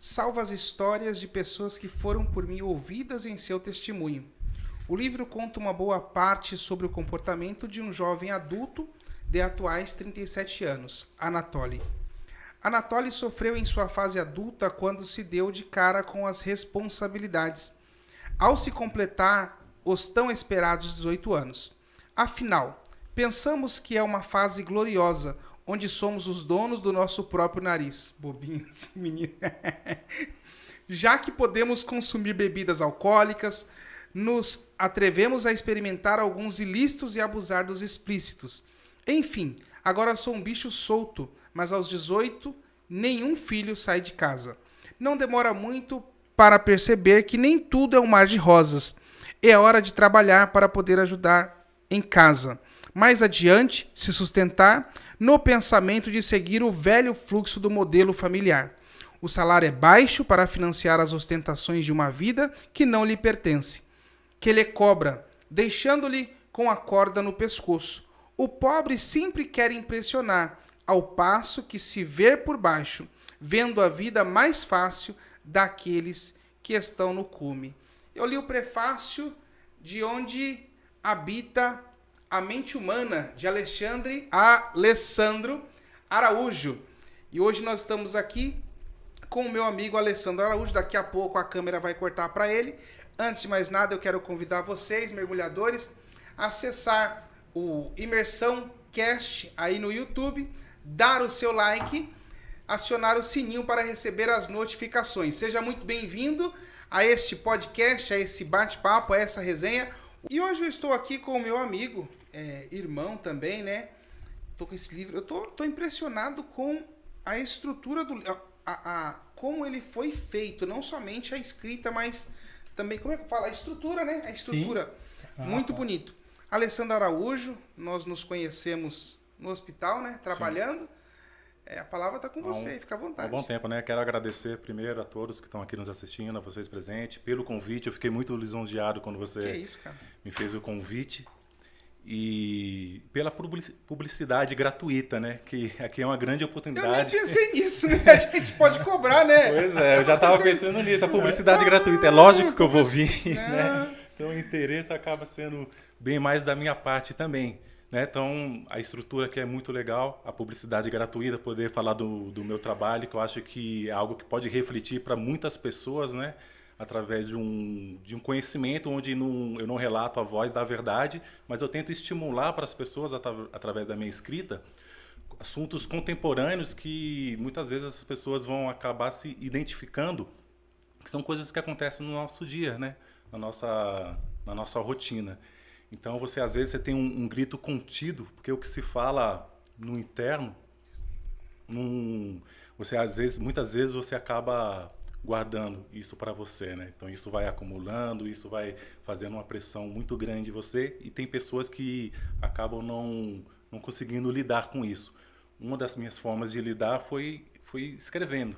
salva as histórias de pessoas que foram por mim ouvidas em seu testemunho. O livro conta uma boa parte sobre o comportamento de um jovem adulto de atuais 37 anos, Anatoly. Anatoly sofreu em sua fase adulta quando se deu de cara com as responsabilidades, ao se completar os tão esperados 18 anos. Afinal, pensamos que é uma fase gloriosa, onde somos os donos do nosso próprio nariz. Bobinho esse menino. Já que podemos consumir bebidas alcoólicas, nos atrevemos a experimentar alguns ilícitos e abusar dos explícitos. Enfim, agora sou um bicho solto, mas aos 18, nenhum filho sai de casa. Não demora muito para perceber que nem tudo é um mar de rosas. É hora de trabalhar para poder ajudar em casa. Mais adiante, se sustentar no pensamento de seguir o velho fluxo do modelo familiar. O salário é baixo para financiar as ostentações de uma vida que não lhe pertence, que lhe cobra, deixando-lhe com a corda no pescoço. O pobre sempre quer impressionar, ao passo que se vê por baixo, vendo a vida mais fácil daqueles que estão no cume. Eu li o prefácio de Onde Habita a Mente Humana, de Alessandro Araújo. E hoje nós estamos aqui com o meu amigo Alessandro Araújo. Daqui a pouco a câmera vai cortar para ele. Antes de mais nada, eu quero convidar vocês, mergulhadores, a acessar o Imersão Cast aí no YouTube, dar o seu like, acionar o sininho para receber as notificações. Seja muito bem-vindo a este podcast, a esse bate-papo, a essa resenha. E hoje eu estou aqui com o meu amigo, irmão também, né? Tô com esse livro. Eu tô impressionado com a estrutura do como ele foi feito, não somente a escrita, mas também, como é que fala? A estrutura, né? A estrutura. Sim. Muito bonito. Alessandro Araújo, nós nos conhecemos no hospital, né? Trabalhando. A palavra está com você, fica à vontade. Há um bom tempo, né? Quero agradecer primeiro a todos que estão aqui nos assistindo, a vocês presentes, pelo convite. Eu fiquei muito lisonjeado quando você me fez o convite. E pela publicidade gratuita, né? Que aqui é uma grande oportunidade. Eu nem pensei nisso, né? A gente pode cobrar, né? Pois é, eu já estava pensando nisso. A publicidade gratuita, é lógico que eu vou vir, né? Então o interesse acaba sendo bem mais da minha parte também. Né? Então, a estrutura aqui é muito legal, a publicidade gratuita, poder falar do meu trabalho, que eu acho que é algo que pode refletir para muitas pessoas, né? Através de um conhecimento onde eu não relato a voz da verdade, mas eu tento estimular para as pessoas, através da minha escrita, assuntos contemporâneos que muitas vezes as pessoas vão acabar se identificando, que são coisas que acontecem no nosso dia, né? na nossa rotina. Então, às vezes, você tem um grito contido, porque o que se fala no interno, muitas vezes, você acaba guardando isso para você, né? Então, isso vai acumulando, isso vai fazendo uma pressão muito grande em você, e tem pessoas que acabam não conseguindo lidar com isso. Uma das minhas formas de lidar foi escrevendo,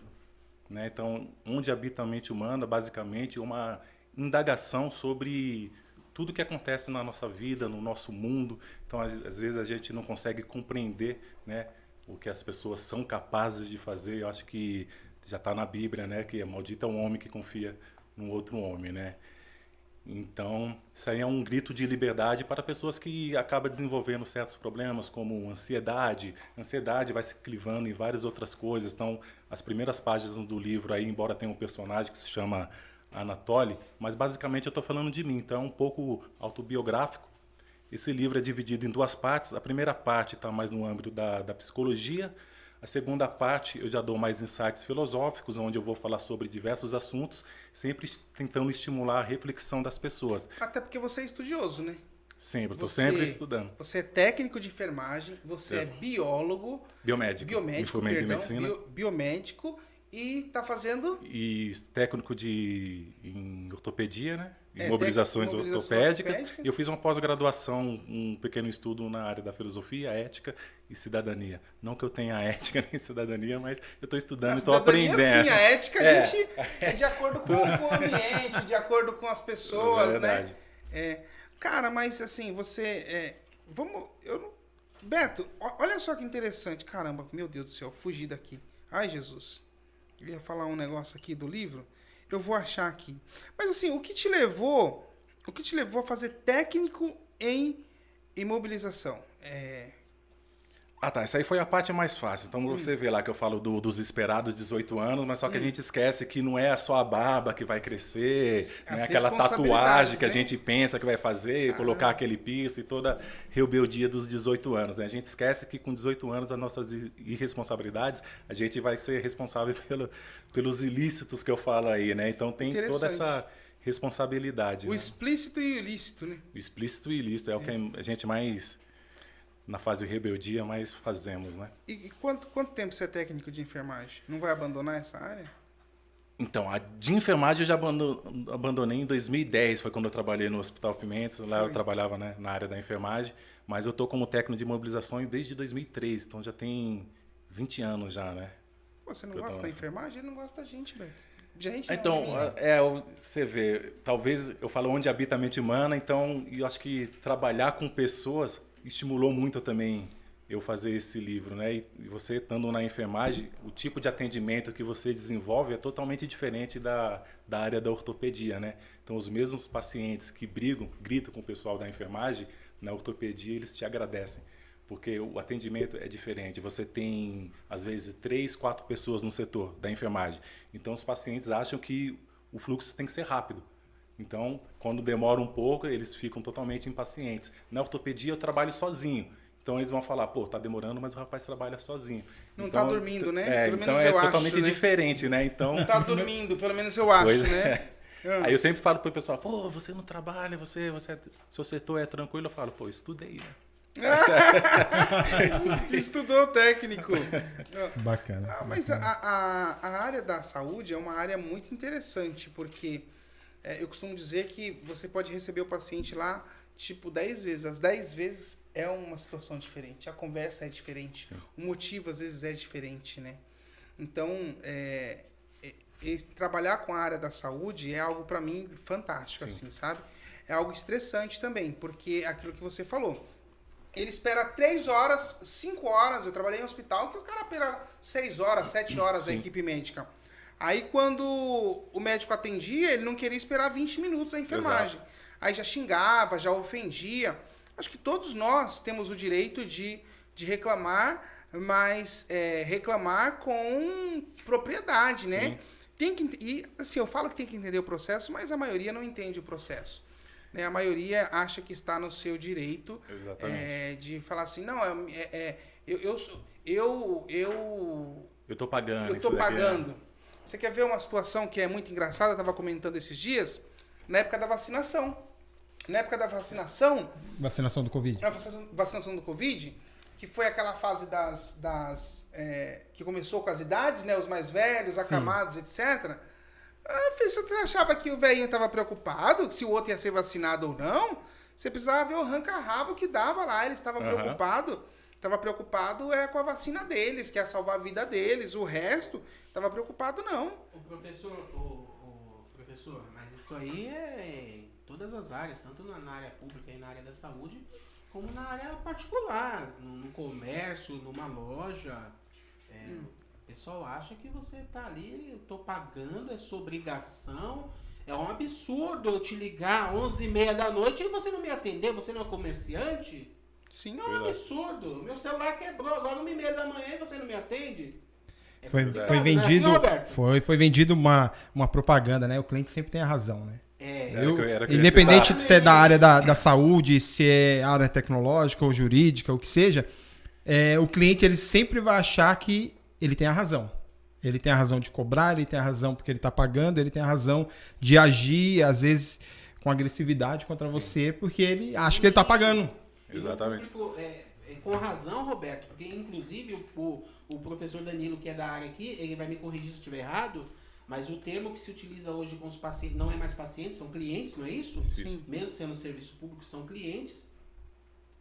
né? Então, Onde Habita a Mente Humana, basicamente, uma indagação sobre tudo que acontece na nossa vida, no nosso mundo. Então, às vezes, a gente não consegue compreender, né, o que as pessoas são capazes de fazer. Eu acho que já está na Bíblia, né, que é maldito é um homem que confia num outro homem, né? Então, isso aí é um grito de liberdade para pessoas que acabam desenvolvendo certos problemas, como ansiedade. Ansiedade vai se clivando em várias outras coisas. Então, as primeiras páginas do livro, aí, embora tenha um personagem que se chama Anatoly, mas basicamente eu estou falando de mim, então é um pouco autobiográfico. Esse livro é dividido em duas partes. A primeira parte está mais no âmbito da psicologia. A segunda parte eu já dou mais insights filosóficos, onde eu vou falar sobre diversos assuntos, sempre tentando estimular a reflexão das pessoas. Até porque você é estudioso, né? Sempre, estou sempre estudando. Você é técnico de enfermagem, você é biólogo... Biomédico, biomédico, e está fazendo... E técnico em ortopedia, né? Imobilizações ortopédicas. E eu fiz uma pós-graduação, um pequeno estudo na área da filosofia, ética e cidadania. Não que eu tenha ética nem cidadania, mas eu estou estudando e estou aprendendo. Sim, a ética a gente é de acordo com o ambiente, de acordo com as pessoas, né? Cara, mas assim, você... Beto, olha só que interessante. Caramba, meu Deus do céu, fugi daqui. Ai, Jesus. Eu ia falar um negócio aqui do livro. Eu vou achar aqui. Mas assim, o que te levou a fazer técnico em imobilização? Ah, tá. Essa aí foi a parte mais fácil. Então você vê lá que eu falo dos esperados 18 anos, mas só que a gente esquece que não é só a barba que vai crescer, né? Aquela tatuagem que a gente pensa que vai fazer, colocar aquele piercing e toda a rebeldia dos 18 anos. Né? A gente esquece que com 18 anos as nossas irresponsabilidades, a gente vai ser responsável pelos ilícitos que eu falo aí, né? Então tem toda essa responsabilidade. O explícito e o ilícito, né? O explícito e o ilícito é o que a gente mais... Na fase rebeldia, mas fazemos, né? E quanto tempo você é técnico de enfermagem? Não vai abandonar essa área? Então, a de enfermagem eu já abandonei em 2010, foi quando eu trabalhei no Hospital Pimentas, lá eu trabalhava, né, na área da enfermagem, mas eu estou como técnico de imobilização desde 2003, então já tem 20 anos já, né? Você não gosta da enfermagem? Ele não gosta da gente, Beto. Gente, então, você vê, talvez eu falo onde habita a mente humana, então eu acho que trabalhar com pessoas estimulou muito também eu fazer esse livro, né? E você estando na enfermagem, o tipo de atendimento que você desenvolve é totalmente diferente da área da ortopedia, né? Então, os mesmos pacientes que gritam com o pessoal da enfermagem, na ortopedia eles te agradecem, porque o atendimento é diferente. Você tem, às vezes, 3, 4 pessoas no setor da enfermagem. Então, os pacientes acham que o fluxo tem que ser rápido. Então, quando demora um pouco, eles ficam totalmente impacientes. Na ortopedia, eu trabalho sozinho. Então, eles vão falar, pô, tá demorando, mas o rapaz trabalha sozinho. Não então, tá dormindo, né? Pelo então menos eu totalmente acho, diferente, né? Então, não tá dormindo, pelo menos eu acho, né? Aí eu sempre falo pro pessoal, pô, você não trabalha, seu setor é tranquilo. Eu falo, pô, estudei, né? Estudou técnico. Bacana. Mas a área da saúde é uma área muito interessante, porque eu costumo dizer que você pode receber o paciente lá, tipo, 10 vezes. As 10 vezes é uma situação diferente. A conversa é diferente. Sim. O motivo, às vezes, é diferente, né? Então, trabalhar com a área da saúde é algo, para mim, fantástico, assim, sabe? É algo estressante também, porque aquilo que você falou. Ele espera 3 horas, 5 horas. Eu trabalhei em hospital que os caras esperam 6 horas, 7 horas a equipe médica. Aí, quando o médico atendia, ele não queria esperar 20 minutos a enfermagem. Exato. Aí já xingava, já ofendia. Acho que todos nós temos o direito de reclamar, mas reclamar com propriedade, né? E assim, eu falo que tem que entender o processo, mas a maioria não entende o processo. Né? A maioria acha que está no seu direito de falar assim, não, eu tô pagando. Eu tô pagando. Você quer ver uma situação que é muito engraçada? Eu estava comentando esses dias, na época da vacinação. Vacinação do Covid. Na vacinação do Covid, que foi aquela fase que começou com as idades, né? Os mais velhos, acamados, etc. Você achava que o velhinho estava preocupado se o outro ia ser vacinado ou não? Você precisava ver o arranca-rabo que dava lá. Ele estava preocupado. Estava preocupado com a vacina deles, que ia salvar a vida deles. O resto, estava preocupado não. O professor, mas isso aí é em todas as áreas, tanto na área pública e na área da saúde, como na área particular, no comércio, numa loja. O pessoal acha que você tá ali, eu tô pagando, é sua obrigação. É um absurdo eu te ligar às 11h30 da noite e você não me atender, você não é comerciante? Sim, é um absurdo. Meu celular quebrou agora 1h30 da manhã e você não me atende? Foi vendido, foi vendido uma propaganda, né? O cliente sempre tem a razão, né? Independente se é da área da saúde, se é área tecnológica ou jurídica, o que seja, o cliente ele sempre vai achar que ele tem a razão. Ele tem a razão de cobrar, ele tem a razão porque ele está pagando, ele tem a razão de agir, às vezes, com agressividade contra você, porque ele acha que ele está pagando. Exatamente. Com razão, Roberto, porque inclusive o professor Danilo, que é da área aqui, ele vai me corrigir se eu estiver errado, mas o termo que se utiliza hoje com os pacientes não é mais pacientes, são clientes, não é isso? Sim. Mesmo sendo serviço público, são clientes.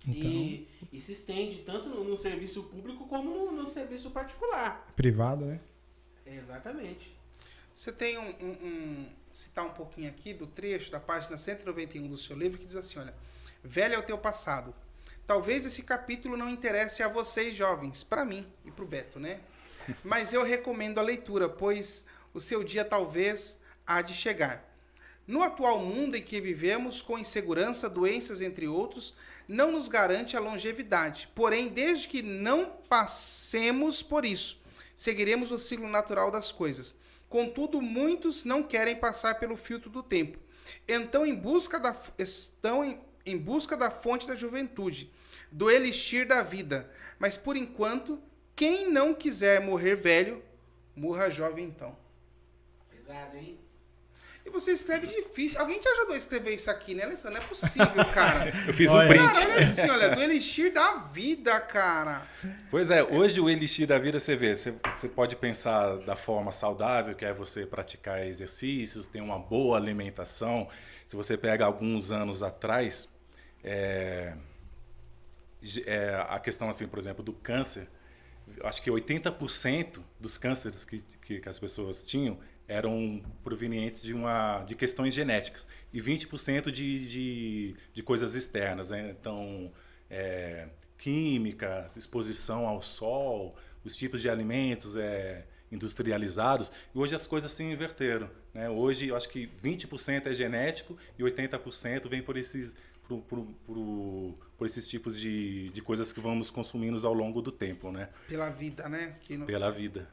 Então, e se estende tanto no serviço público como no serviço particular. Privado, né? Exatamente. Você tem citar um pouquinho aqui do trecho da página 191 do seu livro que diz assim, olha, velho é o teu passado, Talvez esse capítulo não interesse a vocês, jovens, para mim e para o Beto, né? Mas eu recomendo a leitura, pois o seu dia talvez há de chegar. No atual mundo em que vivemos, com insegurança, doenças, entre outros, não nos garante a longevidade. Porém, desde que não passemos por isso, seguiremos o ciclo natural das coisas. Contudo, muitos não querem passar pelo filtro do tempo. Então, estão em busca da fonte da juventude, do elixir da vida. Mas, por enquanto, quem não quiser morrer velho, morra jovem então. Pesado, hein? E você escreve difícil. Alguém te ajudou a escrever isso aqui, né, Alessandro? Não é possível, cara. Eu fiz um print. Cara, olha assim, olha, do elixir da vida, cara. Pois é, hoje o elixir da vida, você vê, você pode pensar da forma saudável, que é você praticar exercícios, ter uma boa alimentação. Se você pega alguns anos atrás, a questão, assim, por exemplo, do câncer, acho que 80% dos cânceres que as pessoas tinham eram provenientes de questões genéticas e 20% de coisas externas, né? Então, química, exposição ao sol, os tipos de alimentos industrializados. E hoje as coisas se inverteram, né? Hoje eu acho que 20% é genético e 80% vem por esses tipos de coisas que vamos consumindo ao longo do tempo, né? Pela vida, né? Pela vida.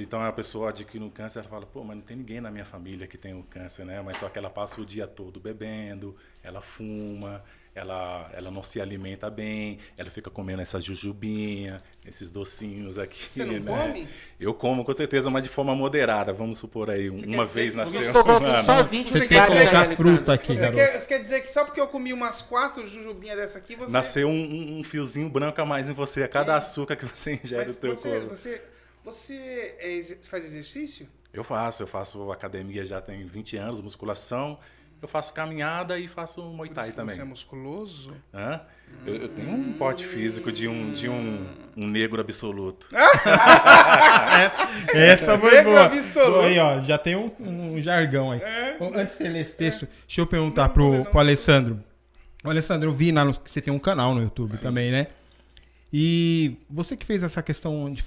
Então a pessoa adquire um câncer, ela fala, pô, mas não tem ninguém na minha família que tem o câncer, né? Mas só que ela passa o dia todo bebendo, ela fuma, ela não se alimenta bem, ela fica comendo essa jujubinha, esses docinhos aqui. Você não come? Eu como, com certeza, mas de forma moderada. Vamos supor aí, uma vez na semana. Só 20 você quer colocar fruta aqui, você quer dizer que só porque eu comi umas 4 jujubinhas dessa aqui, você... Nasceu um fiozinho branco a mais em você, a cada açúcar que você ingere do teu corpo. Você faz exercício? Eu faço academia já tem 20 anos, musculação. Eu faço caminhada e faço Muay Thai também. Você é musculoso? Hã? Eu tenho um porte físico de um negro absoluto. Essa foi boa. Absoluto. Aí, ó, já tem um jargão aí. Antes de ler esse texto, deixa eu perguntar pro Alessandro. O Alessandro, eu vi que você tem um canal no YouTube também, né? E você que fez essa questão de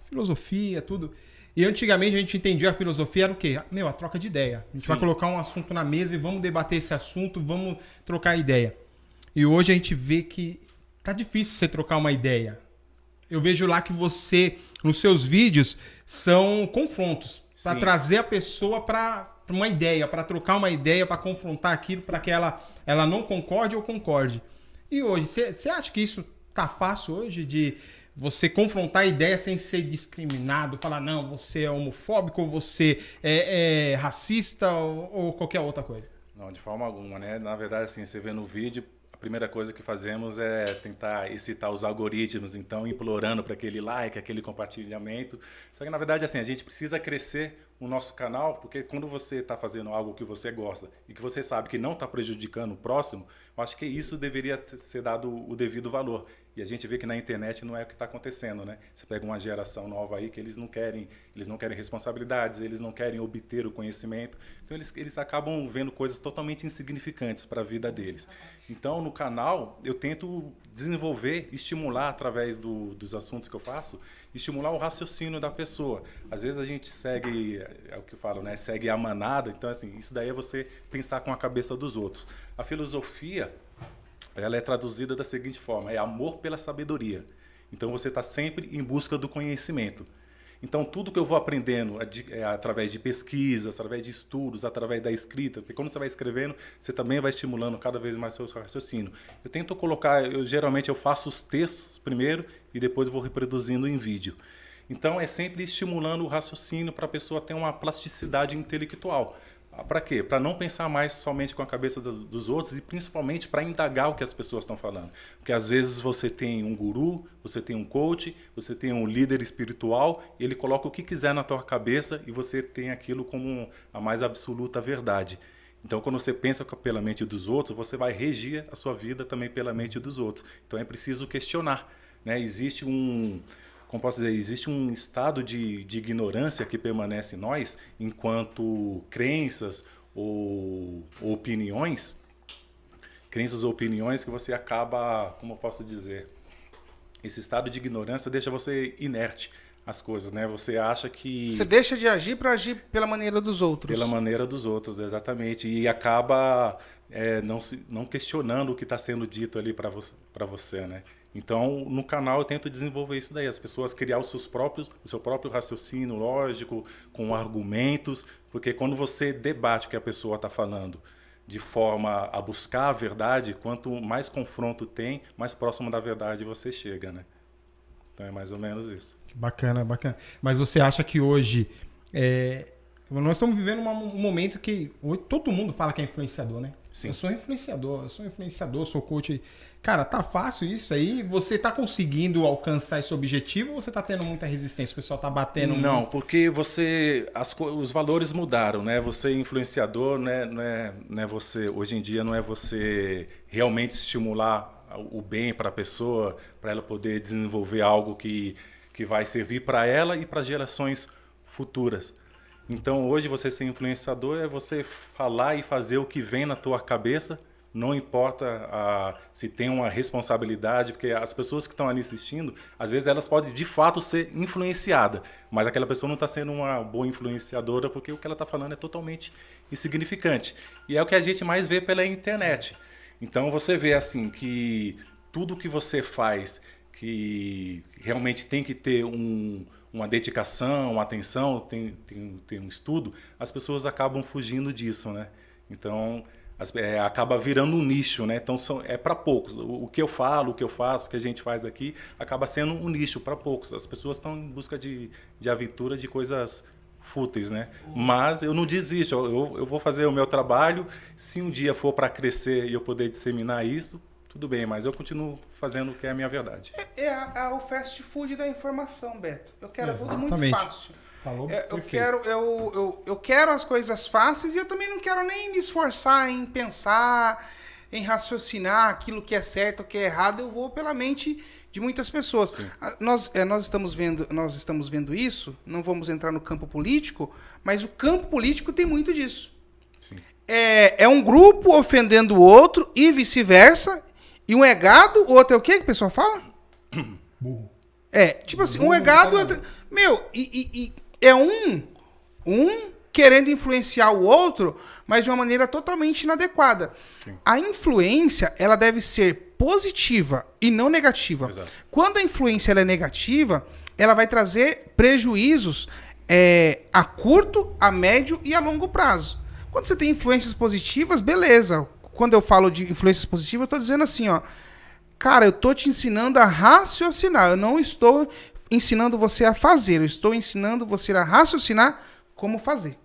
filosofia, tudo. E antigamente a gente entendia a filosofia era o quê? A troca de ideia. A gente vai colocar um assunto na mesa e vamos debater esse assunto, vamos trocar ideia. E hoje a gente vê que tá difícil você trocar uma ideia. Eu vejo lá que você, nos seus vídeos, são confrontos. Para trazer a pessoa para uma ideia, para trocar uma ideia, para confrontar aquilo, para que ela não concorde ou concorde. E hoje, você acha que isso tá fácil hoje de você confrontar a ideia sem ser discriminado, falar, não, você é homofóbico, ou você é racista, ou qualquer outra coisa? Não, de forma alguma, né? Na verdade, assim, você vê no vídeo, a primeira coisa que fazemos é tentar excitar os algoritmos, então implorando para aquele like, aquele compartilhamento. Só que, na verdade, assim, a gente precisa crescer o nosso canal, porque quando você está fazendo algo que você gosta e que você sabe que não está prejudicando o próximo, eu acho que isso deveria ser dado o devido valor. E a gente vê que na internet não é o que está acontecendo, né? Você pega uma geração nova aí que eles não querem responsabilidades, eles não querem obter o conhecimento. Então eles acabam vendo coisas totalmente insignificantes para a vida deles. Então no canal eu tento desenvolver, estimular através dos assuntos que eu faço, estimular o raciocínio da pessoa. Às vezes a gente segue, é o que eu falo, né? Segue a manada. Então assim, isso daí é você pensar com a cabeça dos outros. A filosofia, ela é traduzida da seguinte forma, é amor pela sabedoria. Então você está sempre em busca do conhecimento. Então tudo que eu vou aprendendo é através de pesquisas, através de estudos, através da escrita, porque quando você vai escrevendo, você também vai estimulando cada vez mais seu raciocínio. Eu tento colocar, geralmente eu faço os textos primeiro e depois vou reproduzindo em vídeo. Então é sempre estimulando o raciocínio para a pessoa ter uma plasticidade intelectual. Para quê? Para não pensar mais somente com a cabeça dos outros e principalmente para indagar o que as pessoas estão falando. Porque às vezes você tem um guru, você tem um coach, você tem um líder espiritual, e ele coloca o que quiser na tua cabeça e você tem aquilo como a mais absoluta verdade. Então quando você pensa pela mente dos outros, você vai regir a sua vida também pela mente dos outros. Então é preciso questionar, né? Existe um estado de ignorância que permanece em nós enquanto crenças ou opiniões crenças ou opiniões que você acaba, como eu posso dizer, esse estado de ignorância deixa você inerte às coisas, né? Você acha que... Você deixa de agir para agir pela maneira dos outros. Pela maneira dos outros, exatamente. E acaba não questionando o que está sendo dito ali para você, né? Então, no canal eu tento desenvolver isso daí, as pessoas criar o seu próprio raciocínio lógico, com argumentos, porque quando você debate o que a pessoa está falando de forma a buscar a verdade, quanto mais confronto tem, mais próximo da verdade você chega, né? Então é mais ou menos isso. Bacana, bacana. Mas você acha que hoje... nós estamos vivendo um momento que todo mundo fala que é influenciador, né? Sim. Eu sou influenciador, sou coach. Cara, tá fácil isso aí? Você tá conseguindo alcançar esse objetivo ou você tá tendo muita resistência? O pessoal tá batendo... Não, porque os valores mudaram, né? Você é influenciador, né? Não é você, hoje em dia não é você realmente estimular o bem para a pessoa, para ela poder desenvolver algo que vai servir para ela e para gerações futuras. Então, hoje, você ser influenciador é você falar e fazer o que vem na tua cabeça, não importa se tem uma responsabilidade, porque as pessoas que estão ali assistindo, às vezes elas podem, de fato, ser influenciadas, mas aquela pessoa não está sendo uma boa influenciadora porque o que ela está falando é totalmente insignificante. E é o que a gente mais vê pela internet. Então, você vê assim que tudo que você faz, que realmente tem que ter uma dedicação, uma atenção, tem um estudo, as pessoas acabam fugindo disso, né? Então, acaba virando um nicho, né? Então, é para poucos. O que eu falo, o que eu faço, o que a gente faz aqui, acaba sendo um nicho para poucos. As pessoas estão em busca de aventura, de coisas fúteis, né? Mas eu não desisto, eu vou fazer o meu trabalho. Se um dia for para crescer e eu poder disseminar isso, tudo bem, mas eu continuo fazendo o que é a minha verdade. É o fast food da informação, Beto. Eu quero tudo muito fácil. Falou eu quero as coisas fáceis e eu também não quero nem me esforçar em pensar, em raciocinar aquilo que é certo, o que é errado. Eu vou pela mente de muitas pessoas. Nós estamos vendo isso, não vamos entrar no campo político, mas o campo político tem muito disso. Sim. É um grupo ofendendo o outro e vice-versa. E um é gado, o outro é o quê que o pessoal fala? Burro. Tipo assim, um é gado, outro... Meu, é um querendo influenciar o outro, mas de uma maneira totalmente inadequada. Sim. A influência, ela deve ser positiva e não negativa. Exato. Quando a influência ela é negativa, ela vai trazer prejuízos a curto, a médio e a longo prazo. Quando você tem influências positivas, beleza. Quando eu falo de influências positivas, eu estou dizendo assim, ó, cara, eu estou te ensinando a raciocinar, eu não estou ensinando você a fazer, eu estou ensinando você a raciocinar como fazer.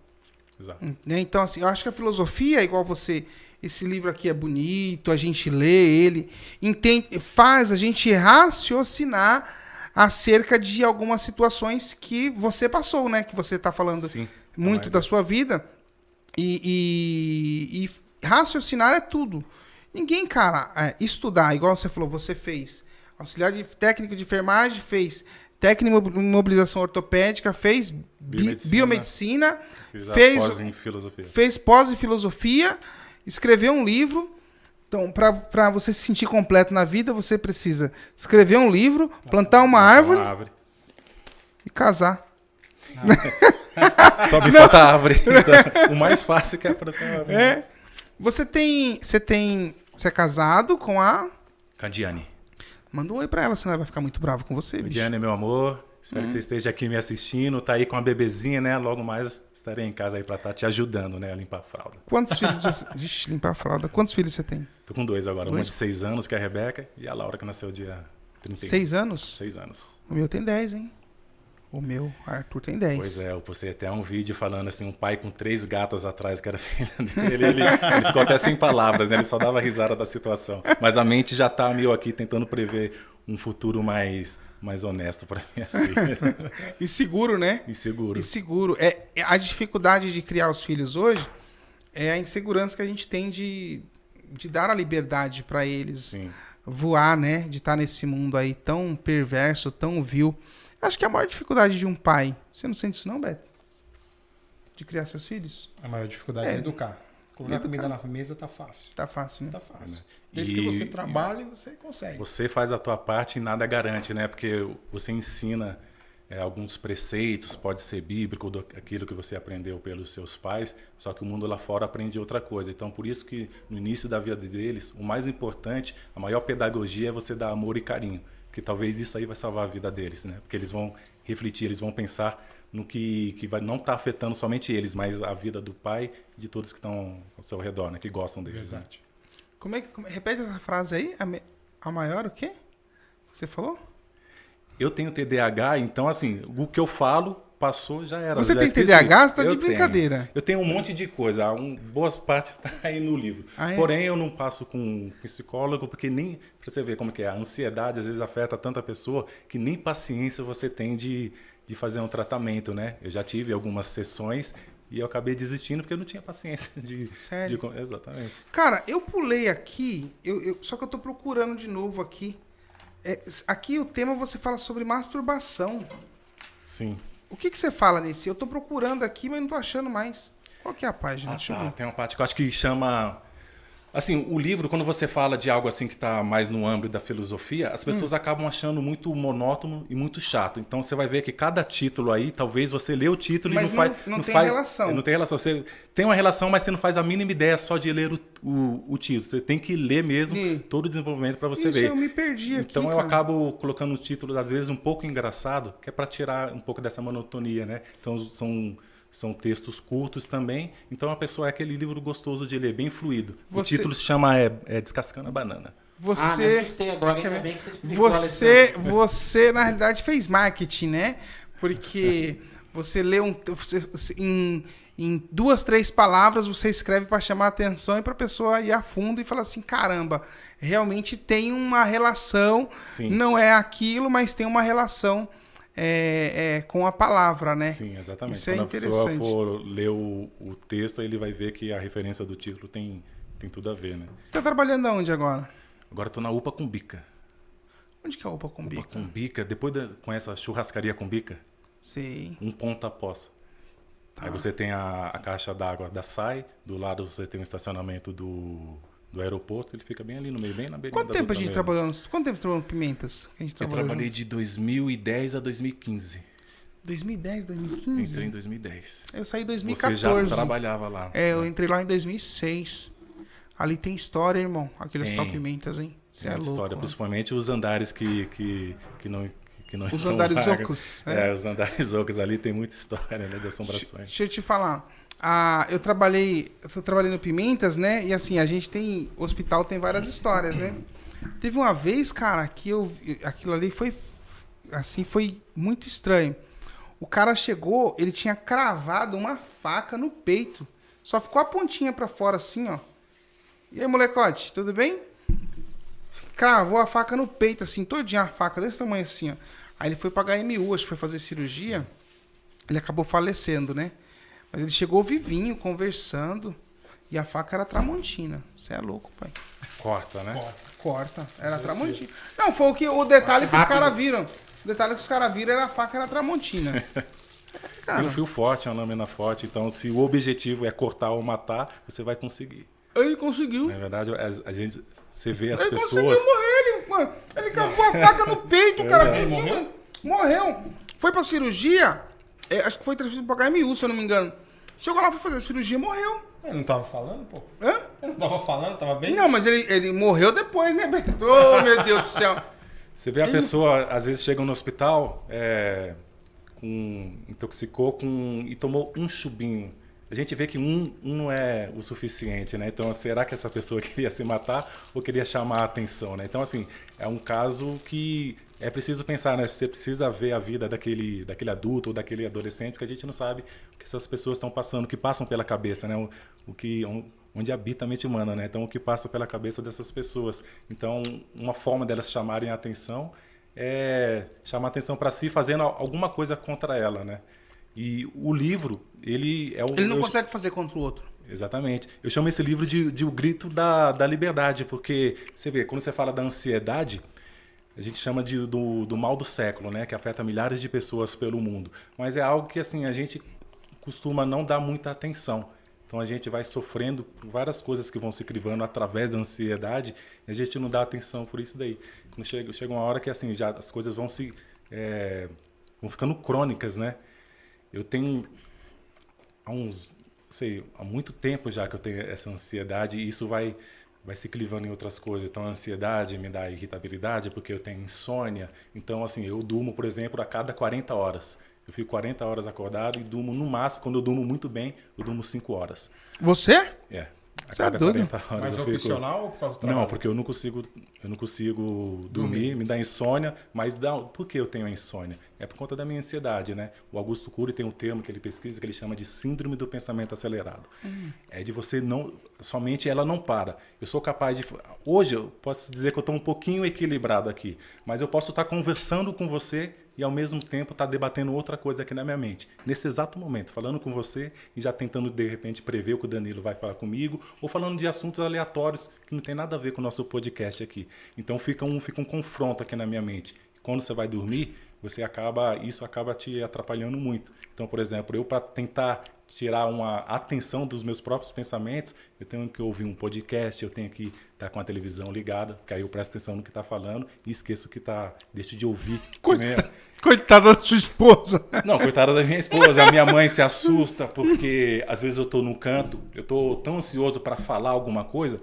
Exato. Então, assim, eu acho que a filosofia, igual você, esse livro aqui é bonito, a gente lê ele, faz a gente raciocinar acerca de algumas situações que você passou, né? Que você está falando muito da sua vida. E raciocinar é tudo. Ninguém, cara, estudar, igual você falou, você fez auxiliar de técnico de enfermagem, fez técnico de imobilização ortopédica, fez biomedicina, fez pós em filosofia, escreveu um livro. Então, para você se sentir completo na vida, você precisa escrever um livro, plantar uma árvore e casar. Só me falta a árvore. Então, o mais fácil que é plantar uma árvore. Você é casado com a Candiane. Manda um oi pra ela, senão ela vai ficar muito brava com você, bicho. Candiane, meu amor. Espero que você esteja aqui me assistindo. Tá aí com a bebezinha, né? Logo mais estarei em casa aí pra estar te ajudando, né? A limpar a fralda. Quantos filhos você... Vixe, limpar a fralda. Quantos filhos você tem? Tô com 2 agora. Uma de 6 anos, que é a Rebeca, e a Laura, que nasceu dia 31. 6 anos? 6 anos. O meu tem 10, hein? O meu, Arthur, tem 10. Pois é, eu postei até um vídeo falando assim, um pai com 3 gatas atrás, que era filha dele. Ele ficou até sem palavras, né? Ele só dava risada da situação. Mas a mente já tá meio aqui tentando prever um futuro mais honesto para mim. Assim. E seguro, né? E seguro. E seguro. A dificuldade de criar os filhos hoje é a insegurança que a gente tem de dar a liberdade para eles voar, né? De estar nesse mundo aí tão perverso, tão vil. Acho que é a maior dificuldade de um pai. Você não sente isso não, Beto? De criar seus filhos? A maior dificuldade é educar. colocar comida na mesa tá fácil. Tá fácil, né? Tá fácil. Desde que você trabalhe, você consegue. Você faz a tua parte e nada garante, né? Porque você ensina alguns preceitos, pode ser bíblico, aquilo que você aprendeu pelos seus pais, só que o mundo lá fora aprende outra coisa. Então, por isso que no início da vida deles, o mais importante, a maior pedagogia é você dar amor e carinho, porque talvez isso aí vai salvar a vida deles, né? Porque eles vão refletir, eles vão pensar no que vai não estar afetando somente eles, mas a vida do pai e de todos que estão ao seu redor, né? Que gostam deles. Né? Repete essa frase aí, a maior o quê? Você falou? Eu tenho TDAH, então assim, o que eu falo passou, já era. Você já tem esqueci. TDAH? Você tá de brincadeira. Eu tenho um monte de coisa, boas partes está aí no livro. Porém, eu não passo com um psicólogo, porque nem, para você ver como que é, a ansiedade às vezes afeta tanta pessoa que nem paciência você tem de fazer um tratamento, né? Eu já tive algumas sessões e eu acabei desistindo porque eu não tinha paciência de... Sério? Exatamente. Cara, eu pulei aqui, só que eu tô procurando de novo aqui. Aqui o tema você fala sobre masturbação. Sim. O que você fala nesse? Eu tô procurando aqui, mas não tô achando mais. Qual que é a página? Deixa eu ver. Tem uma parte que eu acho que chama... Assim, o livro, quando você fala de algo assim que está mais no âmbito da filosofia, as pessoas acabam achando muito monótono e muito chato. Então você vai ver que cada título aí, talvez você lê o título mas e não faz relação. Não tem relação. Você tem uma relação, mas você não faz a mínima ideia só de ler o título. Você tem que ler mesmo todo o desenvolvimento para você ver. Eu me perdi aqui. Então eu acabo colocando o título, às vezes, um pouco engraçado, que é para tirar um pouco dessa monotonia, né? Então são textos curtos também, então a pessoa é aquele livro gostoso de ler, bem fluido. O título se chama Descascando a Banana. Você na realidade fez marketing, né? Porque você lê em 2, 3 palavras você escreve para chamar a atenção e para a pessoa ir a fundo e falar assim, caramba, realmente tem uma relação, Sim. Não é aquilo, mas tem uma relação com a palavra, né? Sim, exatamente. Isso Quando é interessante. a pessoa for ler o texto, ele vai ver que a referência do título tem tudo a ver, né? Você está trabalhando aonde agora? Agora estou na UPA Cumbica. Onde que é a UPA Cumbica? UPA Cumbica, depois com essa churrascaria Cumbica, Sei. um ponto após. Tá. Aí você tem a caixa d'água da SAI, do lado você tem o estacionamento do aeroporto, ele fica bem ali no meio, bem na beira. Quanto tempo você trabalhou no Pimentas? Eu trabalhei de 2010 a 2015. 2010, 2015? Entrei em 2010. Eu saí em 2014. Você já trabalhava lá. Eu entrei lá em 2006. Ali tem história, irmão. Aqueles Top Pimentas, hein? Você é louco. História, mano. Principalmente os andares que não os andares ocos. Os andares ocos ali tem muita história, né, de assombrações. Deixa eu te falar. Eu trabalhei no Pimentas, né? E assim, a gente tem... O hospital tem várias histórias, né? Teve uma vez, cara, que aquilo ali foi muito estranho. O cara chegou, ele tinha cravado uma faca no peito. Só ficou a pontinha pra fora assim, ó. E aí, molecote, tudo bem? Cravou a faca no peito, assim, todinha a faca, desse tamanho assim, ó. Aí ele foi pra HMU, acho que foi fazer cirurgia. Ele acabou falecendo, né? Mas ele chegou vivinho, conversando. E a faca era tramontina. Você é louco, pai. Corta, né? Corta. Era tramontina. Não, foi o detalhe que os caras viram. O detalhe que os caras viram era a faca era tramontina. Tem um fio forte, é uma lâmina forte. Então, se o objetivo é cortar ou matar, você vai conseguir. Ele conseguiu. Na verdade, a gente... Você vê as pessoas... Ele conseguiu morrer, mano. Ele cavou a faca no peito, cara. Ele morreu? Morreu. Foi pra cirurgia. Acho que foi transferido pra HMU, se eu não me engano. Chegou lá, foi fazer a cirurgia, morreu. Ele não tava falando, pô? Hã? Ele não tava falando, tava bem? Não, mas ele morreu depois, né, Beto? Oh, meu Deus do céu. Você vê a pessoa, às vezes, chega no hospital, intoxicou e tomou um chubinho. A gente vê que um não é o suficiente, né? Então, será que essa pessoa queria se matar ou queria chamar a atenção, né? Então, assim, é um caso que é preciso pensar, né? Você precisa ver a vida daquele adulto ou daquele adolescente, porque a gente não sabe o que essas pessoas estão passando, o que passam pela cabeça, né? Onde habita a mente humana, né? Então, o que passa pela cabeça dessas pessoas. Então, uma forma delas chamarem a atenção é chamar a atenção para si, fazendo alguma coisa contra ela, né? E o livro, ele não consegue fazer contra o outro. Exatamente. Eu chamo esse livro de O Grito da Liberdade, porque você vê, quando você fala da ansiedade, a gente chama do mal do século, né? Que afeta milhares de pessoas pelo mundo. Mas é algo que, assim, a gente costuma não dar muita atenção. Então a gente vai sofrendo por várias coisas que vão se crivando através da ansiedade e a gente não dá atenção por isso daí. Quando chega uma hora que assim, já as coisas vão vão ficando crônicas, né? Eu tenho há muito tempo já que eu tenho essa ansiedade e isso vai se clivando em outras coisas. Então a ansiedade me dá irritabilidade porque eu tenho insônia. Então assim, eu durmo, por exemplo, a cada 40 horas. Eu fico 40 horas acordado e durmo no máximo, quando eu durmo muito bem, eu durmo 5 horas. Você? A cada 40 horas. Mas eu opcional ou por causa do trabalho? Não, porque eu não consigo dormir, me dá insônia, mas por que eu tenho a insônia? É por conta da minha ansiedade, né? O Augusto Cury tem um termo que ele pesquisa que ele chama de síndrome do pensamento acelerado. É de você somente ela não para. Eu sou capaz de... Hoje eu posso dizer que eu estou um pouquinho equilibrado aqui, mas eu posso estar conversando com você e ao mesmo tempo estar debatendo outra coisa aqui na minha mente. Nesse exato momento, falando com você e já tentando de repente prever o que o Danilo vai falar comigo, ou falando de assuntos aleatórios que não tem nada a ver com o nosso podcast aqui. Então fica um confronto aqui na minha mente. Quando você vai dormir, isso acaba te atrapalhando muito. Então, por exemplo, eu para tentar tirar uma atenção dos meus próprios pensamentos, eu tenho que ouvir um podcast, eu tenho que estar com a televisão ligada, porque aí eu presto atenção no que está falando e esqueço que deixo de ouvir. Coitada da sua esposa. Não, coitada da minha esposa. A minha mãe se assusta porque às vezes eu estou num canto, eu estou tão ansioso para falar alguma coisa.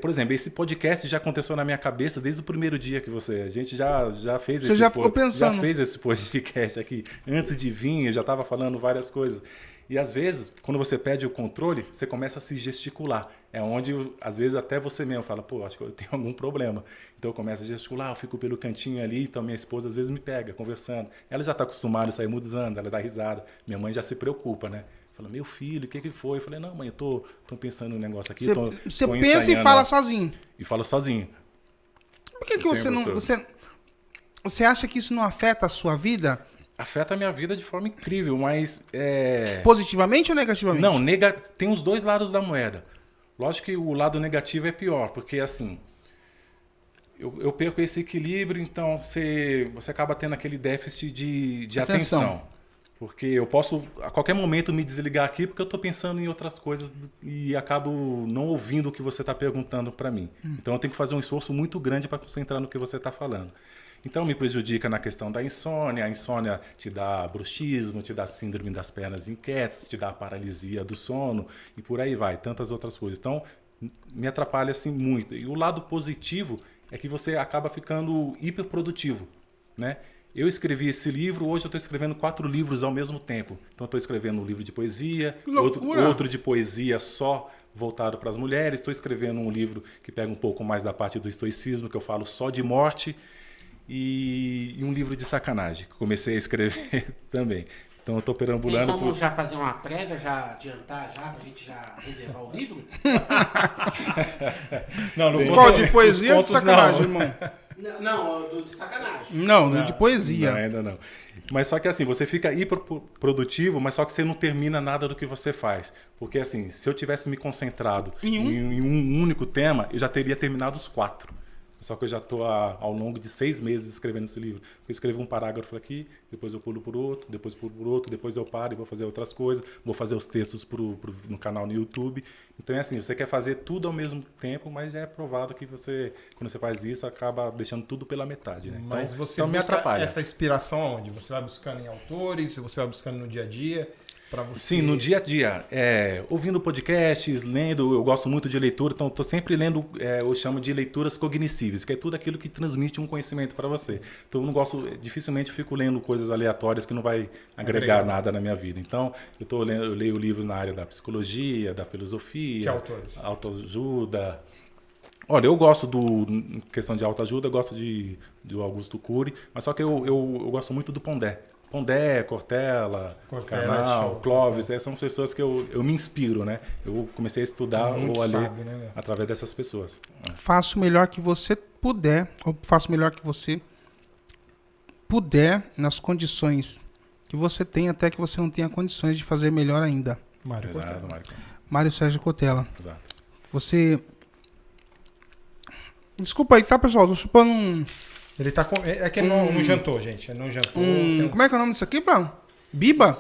Por exemplo, esse podcast já aconteceu na minha cabeça desde o primeiro dia que a gente já fez Você já ficou pensando. Já fez esse podcast aqui. Antes de vir, eu já estava falando várias coisas. E às vezes, quando você perde o controle, você começa a se gesticular. É onde, às vezes, até você mesmo fala, pô, acho que eu tenho algum problema. Então eu começo a gesticular, eu fico pelo cantinho ali, então minha esposa às vezes me pega, conversando. Ela já está acostumada a sair muitos anos, ela dá risada. Minha mãe já se preocupa, né? Fala, meu filho, o que foi? Eu falei, não, mãe, eu tô pensando no negócio aqui. Você pensa e fala sozinho. E fala sozinho. Por que você não... Você acha que isso não afeta a sua vida? Afeta a minha vida de forma incrível, mas... Positivamente ou negativamente? Não, tem os dois lados da moeda. Lógico que o lado negativo é pior, porque assim... Eu perco esse equilíbrio, então você acaba tendo aquele déficit de atenção. Porque eu posso, a qualquer momento, me desligar aqui porque eu estou pensando em outras coisas e acabo não ouvindo o que você está perguntando para mim. Então eu tenho que fazer um esforço muito grande para concentrar no que você está falando. Então me prejudica na questão da insônia. A insônia te dá bruxismo, te dá síndrome das pernas inquietas, te dá paralisia do sono e por aí vai, tantas outras coisas. Então me atrapalha assim muito. E o lado positivo é que você acaba ficando hiperprodutivo, né? Eu escrevi esse livro, hoje eu estou escrevendo 4 livros ao mesmo tempo. Então estou escrevendo um livro de poesia, outro de poesia só voltado para as mulheres. Estou escrevendo um livro que pega um pouco mais da parte do estoicismo, que eu falo só de morte. E um livro de sacanagem, que comecei a escrever também. Então eu estou perambulando... Tem como já fazer uma prévia, já adiantar já, pra gente já reservar o livro? Não, qual de poesia ou de sacanagem, irmão? Não, do de sacanagem. Não, de poesia. Não, ainda não. Mas só que assim, você fica hiperprodutivo, mas só que você não termina nada do que você faz. Porque assim, se eu tivesse me concentrado em um único tema, eu já teria terminado os 4. Só que eu já estou ao longo de 6 meses escrevendo esse livro. Eu escrevo um parágrafo aqui, depois eu pulo por outro, depois pulo por outro, depois eu paro e vou fazer outras coisas, vou fazer os textos no canal no YouTube. Então é assim, você quer fazer tudo ao mesmo tempo, mas já é provado que quando você faz isso, acaba deixando tudo pela metade. Né? Mas você busca me atrapalha. Essa inspiração aonde? Você vai buscando em autores, você vai buscando no dia a dia? Você... Sim, no dia a dia. Ouvindo podcasts, lendo, eu gosto muito de leitura, então estou sempre lendo, eu chamo de leituras cognitivas, que é tudo aquilo que transmite um conhecimento para você. Então eu não gosto, dificilmente fico lendo coisas aleatórias que não vai agregar nada na minha vida. Então eu leio livros na área da psicologia, da filosofia, que autores? Autoajuda. Olha, eu gosto em questão de autoajuda, eu gosto do Augusto Cury, mas só que eu gosto muito do Pondé. Pondé, Cortella, Karnal, Clóvis, são pessoas que eu me inspiro, né? Eu comecei a estudar ou a ler através dessas pessoas. Faça o melhor que você puder, ou faça o melhor que você puder nas condições que você tem, até que você não tenha condições de fazer melhor ainda. Mário Sérgio Cortella. Exato. Você... Desculpa aí, tá, pessoal? Tô chupando um... Ele tá com... É que ele não jantou, gente. Ele não jantou. Como é que é o nome disso aqui, Flávio? Biba?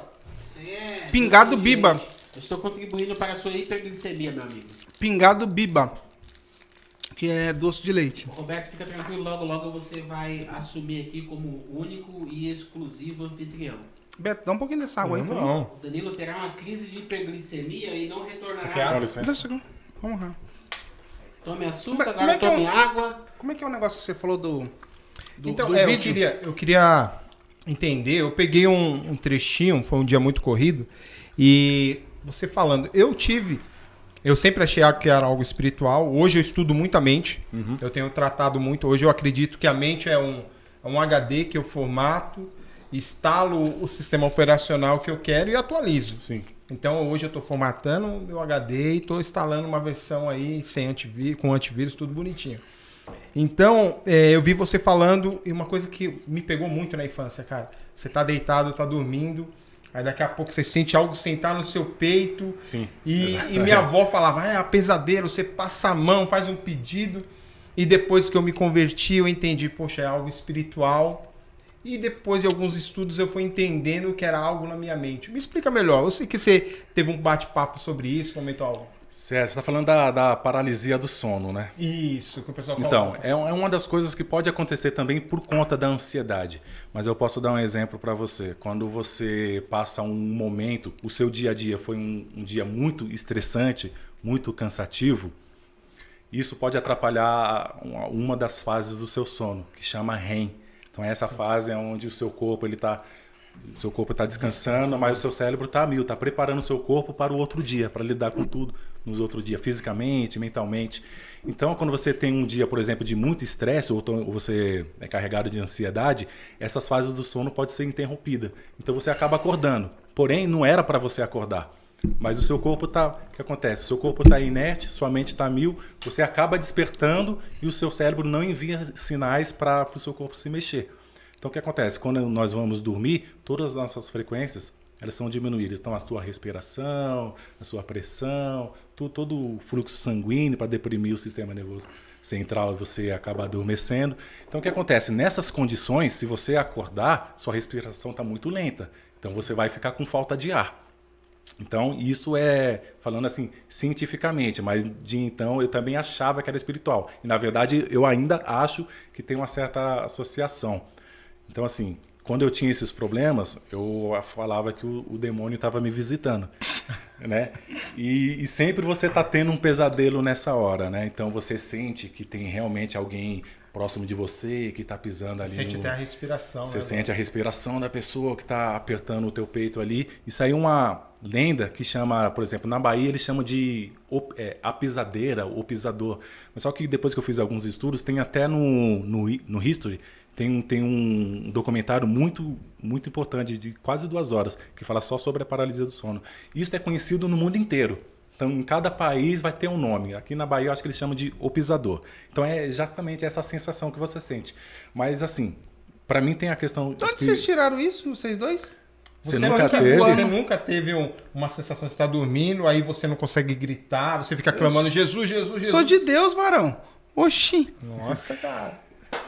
Pingado Biba. Eu estou contribuindo para a sua hiperglicemia, meu amigo. Pingado Biba, que é doce de leite. Roberto, fica tranquilo, logo você vai assumir aqui como único e exclusivo anfitrião. Beto, dá um pouquinho dessa água aí. Não. O Danilo terá uma crise de hiperglicemia e não retornará. Com licença. Vamos lá. Tome açúcar, agora tome água. Como é que é o negócio que você falou do então, do vídeo? Eu queria entender, eu peguei um trechinho, foi um dia muito corrido, e você falando, eu sempre achei que era algo espiritual, hoje eu estudo muito a mente, eu tenho tratado muito, hoje eu acredito que a mente é um HD que eu formato, instalo o sistema operacional que eu quero e atualizo. Sim. Então hoje eu estou formatando o meu HD e estou instalando uma versão aí sem antivírus, com antivírus, tudo bonitinho. Então, eu vi você falando, e uma coisa que me pegou muito na infância, cara. Você tá deitado, tá dormindo, aí daqui a pouco você sente algo sentar no seu peito. Sim. E minha avó falava, é pesadelo, você passa a mão, faz um pedido. E depois que eu me converti, eu entendi, poxa, é algo espiritual. E depois de alguns estudos eu fui entendendo que era algo na minha mente. Me explica melhor. Eu sei que você teve um bate-papo sobre isso, comentou algo. Você está falando da paralisia do sono, né? Isso, que o pessoal fala. Então, é uma das coisas que pode acontecer também por conta da ansiedade. Mas eu posso dar um exemplo para você. Quando você passa um momento, o seu dia a dia foi um dia muito estressante, muito cansativo, isso pode atrapalhar uma das fases do seu sono, que chama REM. Então essa fase é onde o seu corpo está descansando, mas o seu cérebro está a mil, está preparando o seu corpo para o outro dia, para lidar com tudo nos outros dias, fisicamente, mentalmente. Então, quando você tem um dia, por exemplo, de muito estresse, ou você é carregado de ansiedade, essas fases do sono podem ser interrompidas. Então você acaba acordando. Porém, não era para você acordar. Mas o seu corpo está... O que acontece? O seu corpo está inerte, sua mente está a mil, você acaba despertando e o seu cérebro não envia sinais para o seu corpo se mexer. Então, o que acontece? Quando nós vamos dormir, todas as nossas frequências elas são diminuídas. Então, a sua respiração, a sua pressão, todo o fluxo sanguíneo para deprimir o sistema nervoso central e você acaba adormecendo. Então, o que acontece? Nessas condições, se você acordar, sua respiração está muito lenta. Então, você vai ficar com falta de ar. Então, isso é, falando assim, cientificamente, mas de então eu também achava que era espiritual. E, na verdade, eu ainda acho que tem uma certa associação. Então, assim, quando eu tinha esses problemas, eu falava que o demônio estava me visitando, né? E sempre você está tendo um pesadelo nessa hora, né? Então, você sente que tem realmente alguém próximo de você que está pisando ali. Você sente até a respiração. Você sente a respiração da pessoa que está apertando o teu peito ali. Isso aí é uma lenda que chama, por exemplo, na Bahia eles chamam de a pisadeira, o pisador. Mas só que depois que eu fiz alguns estudos, tem até no History, tem um documentário muito, muito importante, de quase 2 horas, que fala só sobre a paralisia do sono. Isso é conhecido no mundo inteiro. Então, em cada país vai ter um nome. Aqui na Bahia, eu acho que eles chamam de o pisador. Então, é exatamente essa sensação que você sente. Mas, assim, para mim tem a questão... De onde vocês tiraram isso, vocês dois? Você nunca teve uma sensação de estar dormindo, aí você não consegue gritar, você fica clamando Jesus, Jesus, Jesus. Sou de Deus, varão. Oxi. Nossa, cara.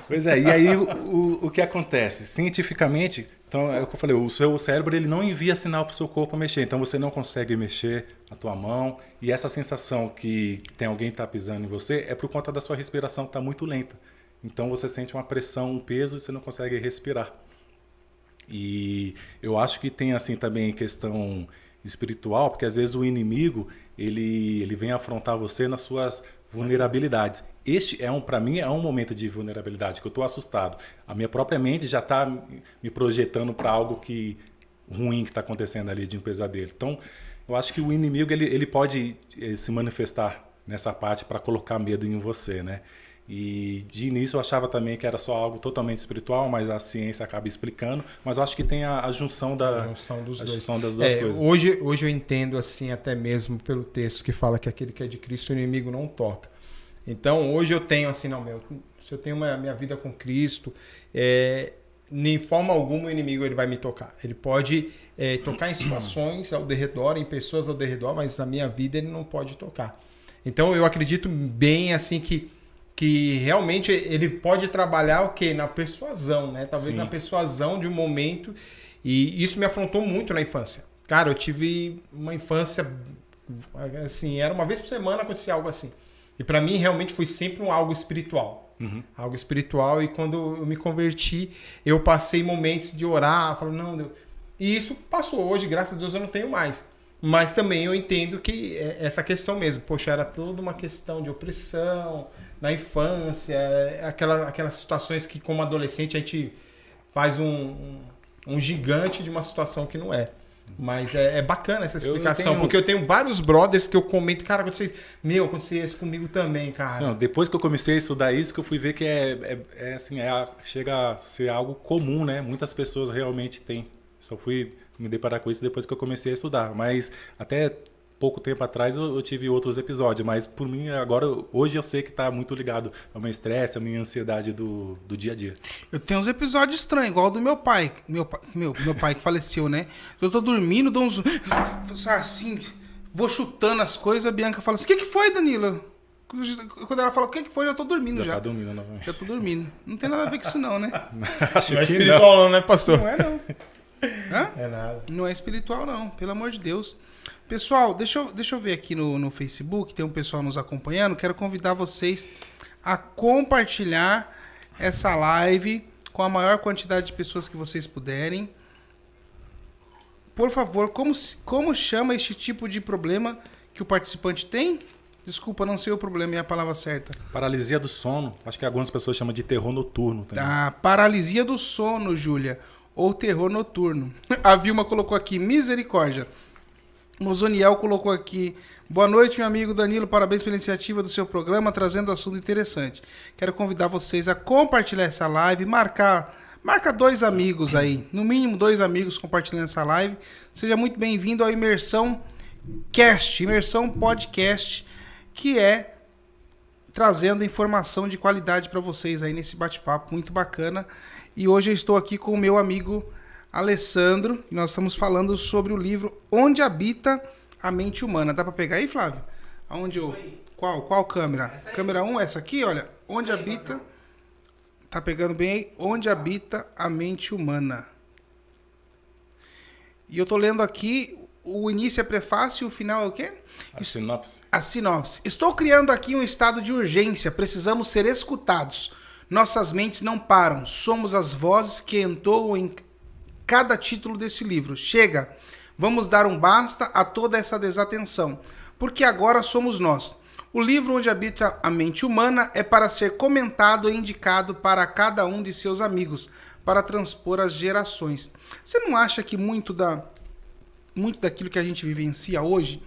Pois é, e aí o que acontece? Cientificamente, então é o que eu falei, o seu cérebro ele não envia sinal para o seu corpo mexer, então você não consegue mexer a tua mão, e essa sensação que tem alguém tá pisando em você é por conta da sua respiração que está muito lenta. Então você sente uma pressão, um peso e você não consegue respirar. E eu acho que tem assim também questão espiritual, porque às vezes o inimigo ele vem afrontar você nas suas vulnerabilidades. Este para mim é um momento de vulnerabilidade, que eu estou assustado. A minha própria mente já está me projetando para algo ruim que está acontecendo ali, de um pesadelo. Então, eu acho que o inimigo ele pode se manifestar nessa parte para colocar medo em você, né? E de início eu achava também que era só algo totalmente espiritual, mas a ciência acaba explicando. Mas eu acho que tem a junção das duas coisas. Hoje eu entendo assim, até mesmo pelo texto que fala que aquele que é de Cristo, o inimigo não toca. Então hoje eu tenho assim, se eu tenho minha vida com Cristo, de forma alguma o inimigo ele vai me tocar. Ele pode tocar em situações ao redor, em pessoas ao redor, mas na minha vida ele não pode tocar. Então eu acredito bem assim que realmente ele pode trabalhar o quê? Na persuasão, né? Talvez na persuasão de um momento. E isso me afrontou muito na infância. Cara, eu tive uma infância, assim, era uma vez por semana acontecia algo assim. E pra mim realmente foi sempre algo espiritual. Algo espiritual. E quando eu me converti, eu passei momentos de orar, falando, não, Deus. E isso passou. Hoje, graças a Deus, eu não tenho mais. Mas também eu entendo que essa questão mesmo, poxa, era toda uma questão de opressão na infância, aquelas situações que como adolescente a gente faz um gigante de uma situação que não é. Mas é bacana essa explicação, porque eu tenho vários brothers que eu comento, cara, aconteceu isso comigo também, cara. Sim, depois que eu comecei a estudar isso, que eu fui ver que chega a ser algo comum, né? Muitas pessoas realmente têm. Só fui me deparar com isso depois que eu comecei a estudar. Mas até pouco tempo atrás eu tive outros episódios. Mas por mim, agora, hoje eu sei que está muito ligado ao meu estresse, à minha ansiedade do dia a dia. Eu tenho uns episódios estranhos, igual o do meu pai. Meu pai que faleceu, né? Eu tô dormindo, dou uns... assim, vou chutando as coisas, a Bianca fala assim, o que foi, Danilo? Quando ela fala, o que foi? Eu já tô dormindo já. Tá dormindo novamente. Já tô dormindo. Não tem nada a ver com isso não, né? Acho não é que espiritual não, né, pastor? Não é não. Hã? É nada. Não é espiritual não, pelo amor de Deus. Pessoal, deixa eu ver aqui no Facebook, tem um pessoal nos acompanhando. Quero convidar vocês a compartilhar essa live com a maior quantidade de pessoas que vocês puderem. Por favor, como chama este tipo de problema que o participante tem? Desculpa, não sei o problema, é a palavra certa. Paralisia do sono. Acho que algumas pessoas chamam de terror noturno também. Ah, paralisia do sono, Júlia. Ou terror noturno. A Vilma colocou aqui, misericórdia. Mozoniel colocou aqui, boa noite, meu amigo Danilo, parabéns pela iniciativa do seu programa, trazendo assunto interessante. Quero convidar vocês a compartilhar essa live, marca 2 amigos aí, no mínimo 2 amigos compartilhando essa live. Seja muito bem-vindo ao Imersão Cast, Imersão Podcast, que é trazendo informação de qualidade para vocês aí nesse bate-papo muito bacana. E hoje eu estou aqui com o meu amigo Alessandro e nós estamos falando sobre o livro Onde Habita a Mente Humana. Dá para pegar aí, Flávio? Aonde eu... Qual câmera? Câmera 1, essa aqui, olha. Onde habita... Tá pegando bem aí? Onde Habita a Mente Humana. E eu tô lendo aqui, o início é prefácio e o final é o quê? A sinopse. A sinopse. Estou criando aqui um estado de urgência. Precisamos ser escutados. Nossas mentes não param. Somos as vozes que entoam em cada título desse livro. Chega. Vamos dar um basta a toda essa desatenção. Porque agora somos nós. O livro Onde Habita a Mente Humana é para ser comentado e indicado para cada um de seus amigos, para transpor as gerações. Você não acha que muito daquilo que a gente vivencia hoje,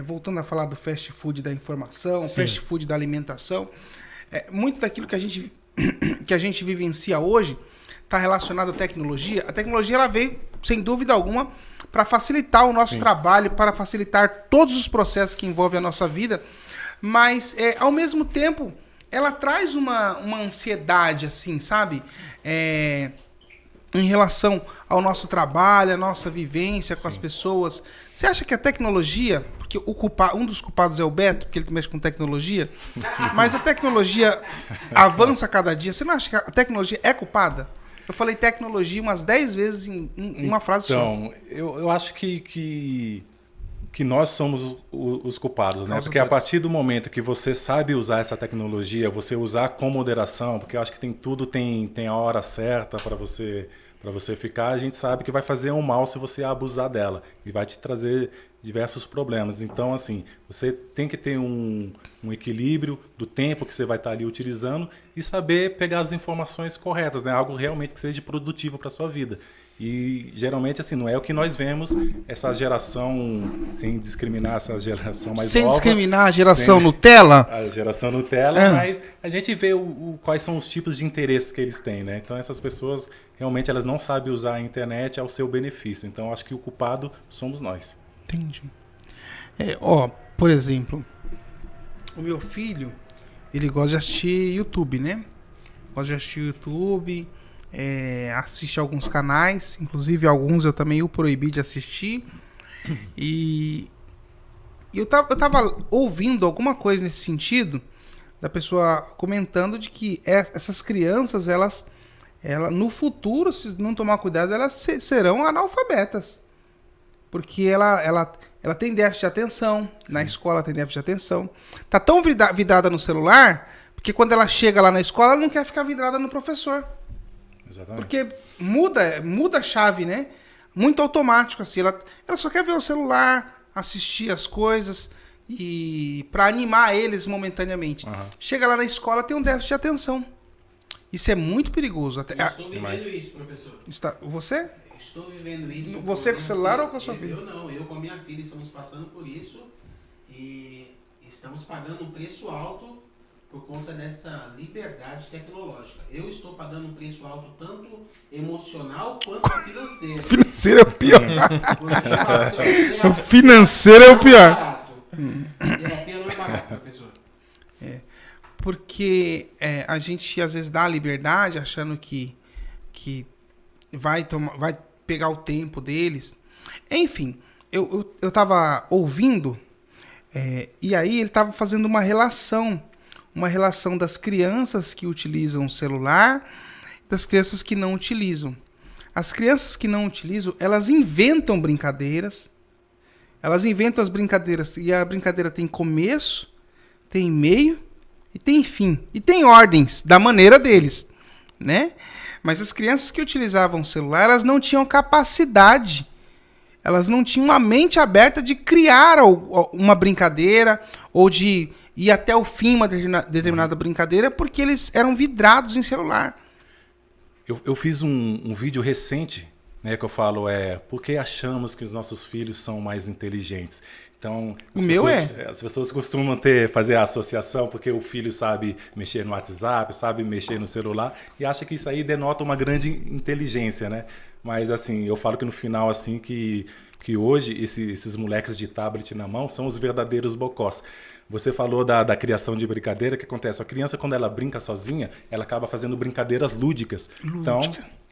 voltando a falar do fast food da informação, sim, fast food da alimentação, muito daquilo que a gente vivencia hoje está relacionado à tecnologia? A tecnologia ela veio, sem dúvida alguma, para facilitar o nosso, sim, trabalho, para facilitar todos os processos que envolvem a nossa vida, mas, ao mesmo tempo, ela traz uma ansiedade, assim, sabe? Em relação ao nosso trabalho, a nossa vivência com, sim, as pessoas. Você acha que a tecnologia, porque um dos culpados é o Beto, porque ele mexe com tecnologia, mas a tecnologia avança a cada dia. Você não acha que a tecnologia é culpada? Eu falei tecnologia umas 10 vezes em uma frase só. Então, eu acho que nós somos os culpados, né? Porque a partir do momento que você sabe usar essa tecnologia, você usar com moderação, porque eu acho que tem a hora certa para você ficar, a gente sabe que vai fazer um mal se você abusar dela e vai te trazer diversos problemas. Então, assim, você tem que ter um equilíbrio do tempo que você vai estar ali utilizando e saber pegar as informações corretas, né? Algo realmente que seja produtivo para sua vida. E geralmente assim, não é o que nós vemos, essa geração, sem discriminar essa geração mais nova. Sem discriminar a geração Nutella? A geração Nutella, mas a gente vê quais são os tipos de interesses que eles têm, né? Então essas pessoas, realmente, elas não sabem usar a internet ao seu benefício. Então acho que o culpado somos nós. Entendi. Por exemplo, o meu filho, ele gosta de assistir YouTube, né? Gosta de assistir YouTube... assiste alguns canais, inclusive alguns eu também o proibi de assistir. E eu tava ouvindo alguma coisa nesse sentido, da pessoa comentando de que essas crianças, elas no futuro, se não tomar cuidado, elas serão analfabetas. Porque ela tem déficit de atenção, na escola tem déficit de atenção. Tá tão vidrada no celular, porque quando ela chega lá na escola, ela não quer ficar vidrada no professor. Exatamente. Porque muda a chave, né? Muito automático, assim. Ela só quer ver o celular, assistir as coisas e para animar eles momentaneamente. Chega lá na escola, tem um déficit de atenção. Isso é muito perigoso. Estou vivendo isso, professor. Você? Estou vivendo isso. Você com o celular ou com a sua filha? Eu não, eu com a minha filha estamos passando por isso e estamos pagando um preço alto por conta dessa liberdade tecnológica. Eu estou pagando um preço alto tanto emocional quanto financeiro. Financeiro é o pior. O financeiro é o pior. Terapia não é barato, professor. Porque a gente às vezes dá a liberdade achando que vai pegar o tempo deles. Enfim, eu tava ouvindo e aí ele tava fazendo uma relação das crianças que utilizam o celular das crianças que não utilizam. As crianças que não utilizam, elas inventam brincadeiras. Elas inventam as brincadeiras e a brincadeira tem começo, tem meio e tem fim. E tem ordens da maneira deles, né? Mas as crianças que utilizavam o celular, elas não tinham capacidade, elas não tinham a mente aberta de criar uma brincadeira ou de ir até o fim uma determinada brincadeira, porque eles eram vidrados em celular. Eu fiz um vídeo recente, né, que eu falo, por que achamos que os nossos filhos são mais inteligentes? Então, as pessoas costumam fazer a associação porque o filho sabe mexer no WhatsApp, sabe mexer no celular e acha que isso aí denota uma grande inteligência, né? Mas assim, eu falo que no final assim que hoje esses moleques de tablet na mão são os verdadeiros bocós. Você falou da criação de brincadeira, o que acontece? A criança, quando ela brinca sozinha, ela acaba fazendo brincadeiras lúdicas. Então,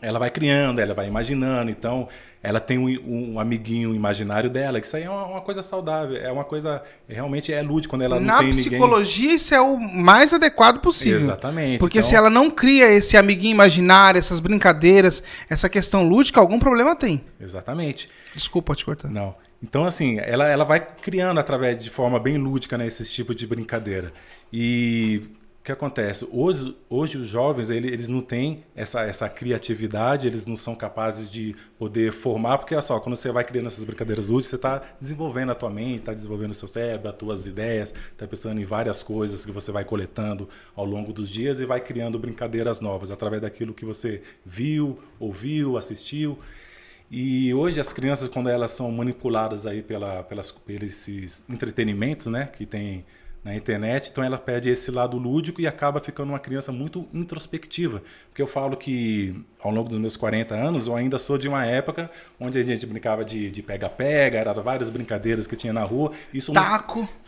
ela vai criando, ela vai imaginando. Então, ela tem um amiguinho imaginário dela. Isso aí é uma coisa saudável, é uma coisa, realmente é lúdico. Quando ela não tem ninguém... Na psicologia, isso é o mais adequado possível. Exatamente. Porque se ela não cria esse amiguinho imaginário, essas brincadeiras, essa questão lúdica, algum problema tem. Exatamente. Desculpa te cortar. Não. Então, assim, ela vai criando de forma bem lúdica, né, esse tipo de brincadeira. E o que acontece? Hoje os jovens, eles não têm essa criatividade, eles não são capazes de poder formar, porque, olha só, quando você vai criando essas brincadeiras lúdicas, você está desenvolvendo a tua mente, está desenvolvendo o seu cérebro, as tuas ideias, está pensando em várias coisas que você vai coletando ao longo dos dias e vai criando brincadeiras novas, através daquilo que você viu, ouviu, assistiu. E hoje as crianças, quando elas são manipuladas aí pelos entretenimentos, né, que tem na internet, então ela perde esse lado lúdico e acaba ficando uma criança muito introspectiva. Porque eu falo que ao longo dos meus 40 anos, eu ainda sou de uma época onde a gente brincava de pega-pega, eram várias brincadeiras que tinha na rua.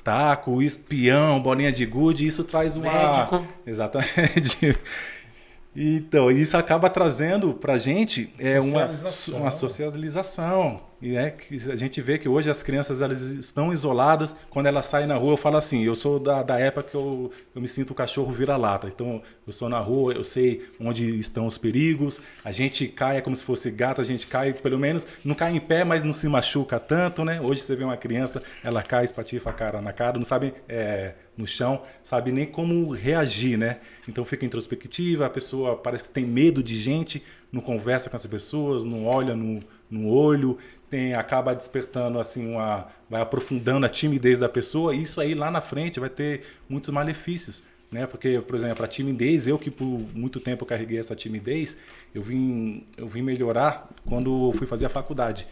Taco, peão, bolinha de gude, isso traz uma... Médico. Exatamente. Então, isso acaba trazendo pra gente uma socialização. E que a gente vê que hoje as crianças elas estão isoladas. Quando elas saem na rua, eu falo assim, eu sou da época que eu me sinto o cachorro vira-lata. Então, eu sou na rua, eu sei onde estão os perigos. A gente cai, é como se fosse gato, a gente cai, pelo menos, não cai em pé, mas não se machuca tanto, né? Hoje você vê uma criança, ela cai, espatifa a cara na cara, não sabe... no chão, sabe nem como reagir, né? Então fica introspectiva, a pessoa parece que tem medo de gente, não conversa com as pessoas, não olha no olho, acaba despertando assim vai aprofundando a timidez da pessoa, e isso aí lá na frente vai ter muitos malefícios, né? Porque, por exemplo, a timidez, eu que por muito tempo carreguei essa timidez, eu vim melhorar quando eu fui fazer a faculdade.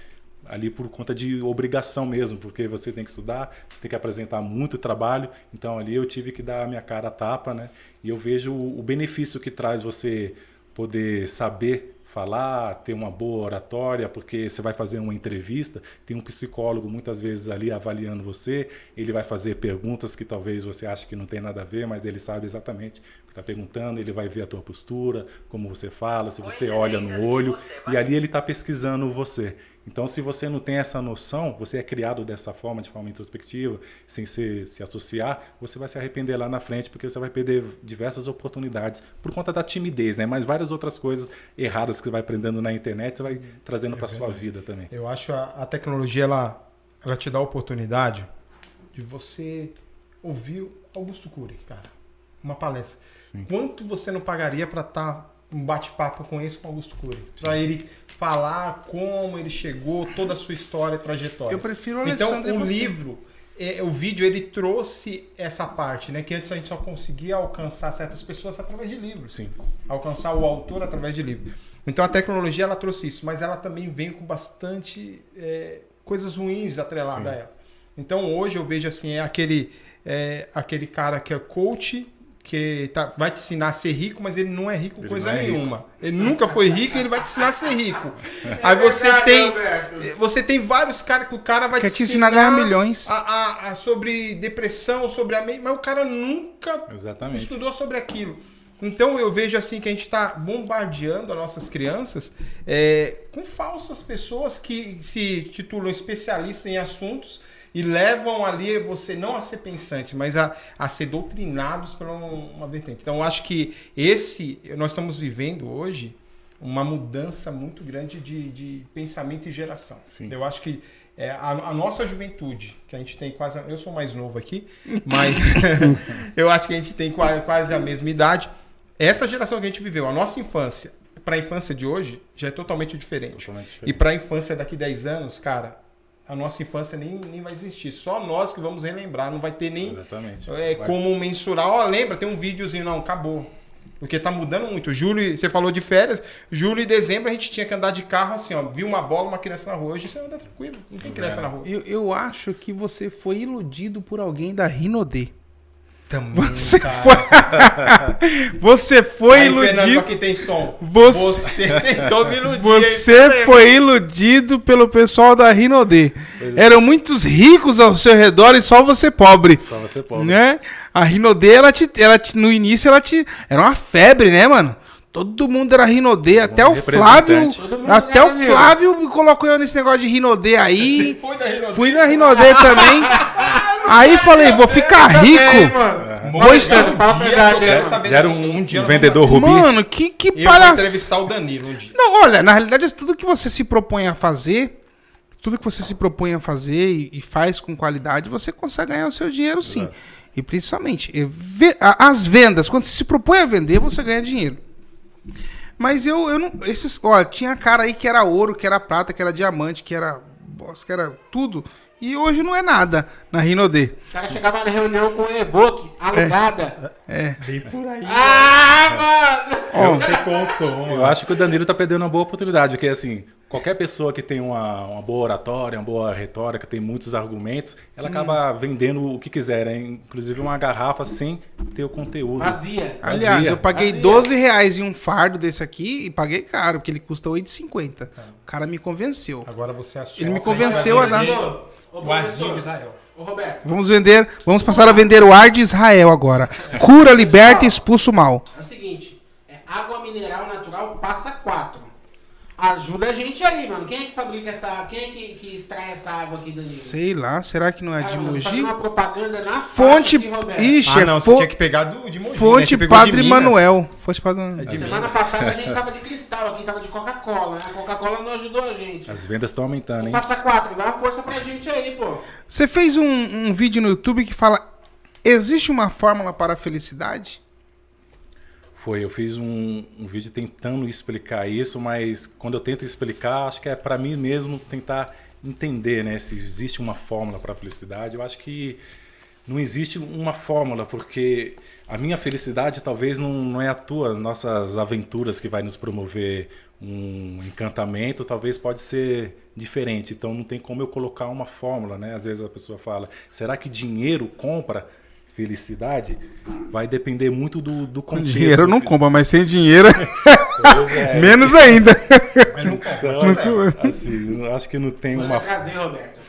Ali por conta de obrigação mesmo, porque você tem que estudar, você tem que apresentar muito trabalho, então ali eu tive que dar a minha cara a tapa, né? E eu vejo o benefício que traz você poder saber falar, ter uma boa oratória, porque você vai fazer uma entrevista, tem um psicólogo muitas vezes ali avaliando você, ele vai fazer perguntas que talvez você ache que não tem nada a ver, mas ele sabe exatamente o que está perguntando, ele vai ver a tua postura, como você fala, se você olha no olho, e ali ele está pesquisando você. Então, se você não tem essa noção, você é criado dessa forma, de forma introspectiva, sem se associar, você vai se arrepender lá na frente, porque você vai perder diversas oportunidades por conta da timidez, né? Mas várias outras coisas erradas que você vai aprendendo na internet, você vai trazendo para sua vida também. Eu acho a tecnologia, ela te dá a oportunidade de você ouvir Augusto Cury, cara. Uma palestra. Sim. Quanto você não pagaria para estar um bate-papo com Augusto Cury? Para ele falar como ele chegou, toda a sua história e trajetória. Eu prefiro o Alessandro. Então, o livro, o vídeo, ele trouxe essa parte, né? Que antes a gente só conseguia alcançar certas pessoas através de livros. Sim. Alcançar o autor através de livro. Então, a tecnologia, ela trouxe isso, mas ela também vem com bastante coisas ruins atreladas a ela. Então, hoje eu vejo assim, aquele cara que é coach, que vai te ensinar a ser rico, mas ele não é rico coisa nenhuma. Rico. Ele nunca foi rico e ele vai te ensinar a ser rico. Aí você tem vários caras que o cara vai te ensinar a ganhar milhões. Sobre depressão, sobre mas o cara nunca estudou sobre aquilo. Então eu vejo assim que a gente está bombardeando as nossas crianças com falsas pessoas que se titulam especialistas em assuntos e levam ali você não a ser pensante, mas a ser doutrinados por uma vertente. Então eu acho que nós estamos vivendo hoje uma mudança muito grande de pensamento e geração. Sim. Eu acho que a nossa juventude, que a gente tem quase... Eu sou mais novo aqui, mas eu acho que a gente tem quase a mesma idade. Essa geração que a gente viveu, a nossa infância, para a infância de hoje, já é totalmente diferente. E para a infância daqui 10 anos, cara, a nossa infância nem vai existir. Só nós que vamos relembrar. Não vai ter nem como mensurar. Lembra, tem um videozinho. Não, acabou. Porque tá mudando muito. Julho, você falou de férias. Julho e dezembro a gente tinha que andar de carro assim, ó. Viu uma bola, uma criança na rua. Hoje você anda tranquilo. Não tem criança na rua. Eu acho que você foi iludido por alguém da Rinodê. Também, você foi aí, iludido. Fernando, aqui tem som. Você tentou me iludir. Você foi iludido pelo pessoal da Rinodê. Eram muitos ricos ao seu redor e só você pobre. Só você pobre. Né? A Rinodê, no início, era uma febre, né, mano? Todo mundo era Rinodê, até o Flávio. Até o Flávio me colocou eu nesse negócio de Rinodê aí. Você foi da Rinodê? Fui na Rinodê também. Aí falei, vou ficar rico. Vou estudar. Já era um vendedor Rubi. Mano, que palhaçada. Eu vou entrevistar o Danilo um dia. Não, olha, na realidade, tudo que você se propõe a fazer, e faz com qualidade, você consegue ganhar o seu dinheiro, sim. Exato. E principalmente, as vendas, quando você se propõe a vender, você ganha dinheiro. Mas eu não... tinha cara aí que era ouro, que era prata, que era diamante, que era tudo. E hoje não é nada na Rinodê. Os caras chegavam na reunião com o Evoque, alugada. Bem por aí. Mano! Você contou. Eu acho que o Danilo tá perdendo uma boa oportunidade, porque assim, qualquer pessoa que tem uma boa oratória, uma boa retórica, tem muitos argumentos, ela acaba vendendo o que quiser, né? Inclusive uma garrafa sem ter o conteúdo. Vazia. Aliás, eu paguei R$12 em um fardo desse aqui e paguei caro, porque ele custa R$8,50. O cara me convenceu. Agora você assopra. Ele me convenceu a dar... O azinho de Israel. Ô, Roberto. Vamos passar a vender o ar de Israel agora. Cura, liberta e expulsa o mal. É o seguinte, água mineral natural passa 4. Ajuda a gente aí, mano. Quem é que fabrica essa água? Quem é que extrai essa água aqui, Danilo? Sei lá, será que não é de Mogi? Fazendo uma propaganda na fonte aqui, Roberto. Ixi, não, você tinha que pegar de Mogi. Fonte Padre Manuel. Fonte Padre Manuel. Semana passada a gente tava de cristal aqui, tava de Coca-Cola, né? A Coca-Cola não ajudou a gente. As vendas estão aumentando, hein? Passa 4, dá uma força pra gente aí, pô. Você fez um vídeo no YouTube que fala: existe uma fórmula para a felicidade? Eu fiz um vídeo tentando explicar isso, mas quando eu tento explicar, acho que é para mim mesmo tentar entender, né, se existe uma fórmula para a felicidade. Eu acho que não existe uma fórmula, porque a minha felicidade talvez não é a tua, nossas aventuras que vai nos promover um encantamento, talvez pode ser diferente. Então não tem como eu colocar uma fórmula, né? Às vezes a pessoa fala, será que dinheiro compra felicidade? Vai depender muito do contexto. Dinheiro não compra, mas sem dinheiro menos ainda. Então, assim, eu acho que não tem uma... Roberto.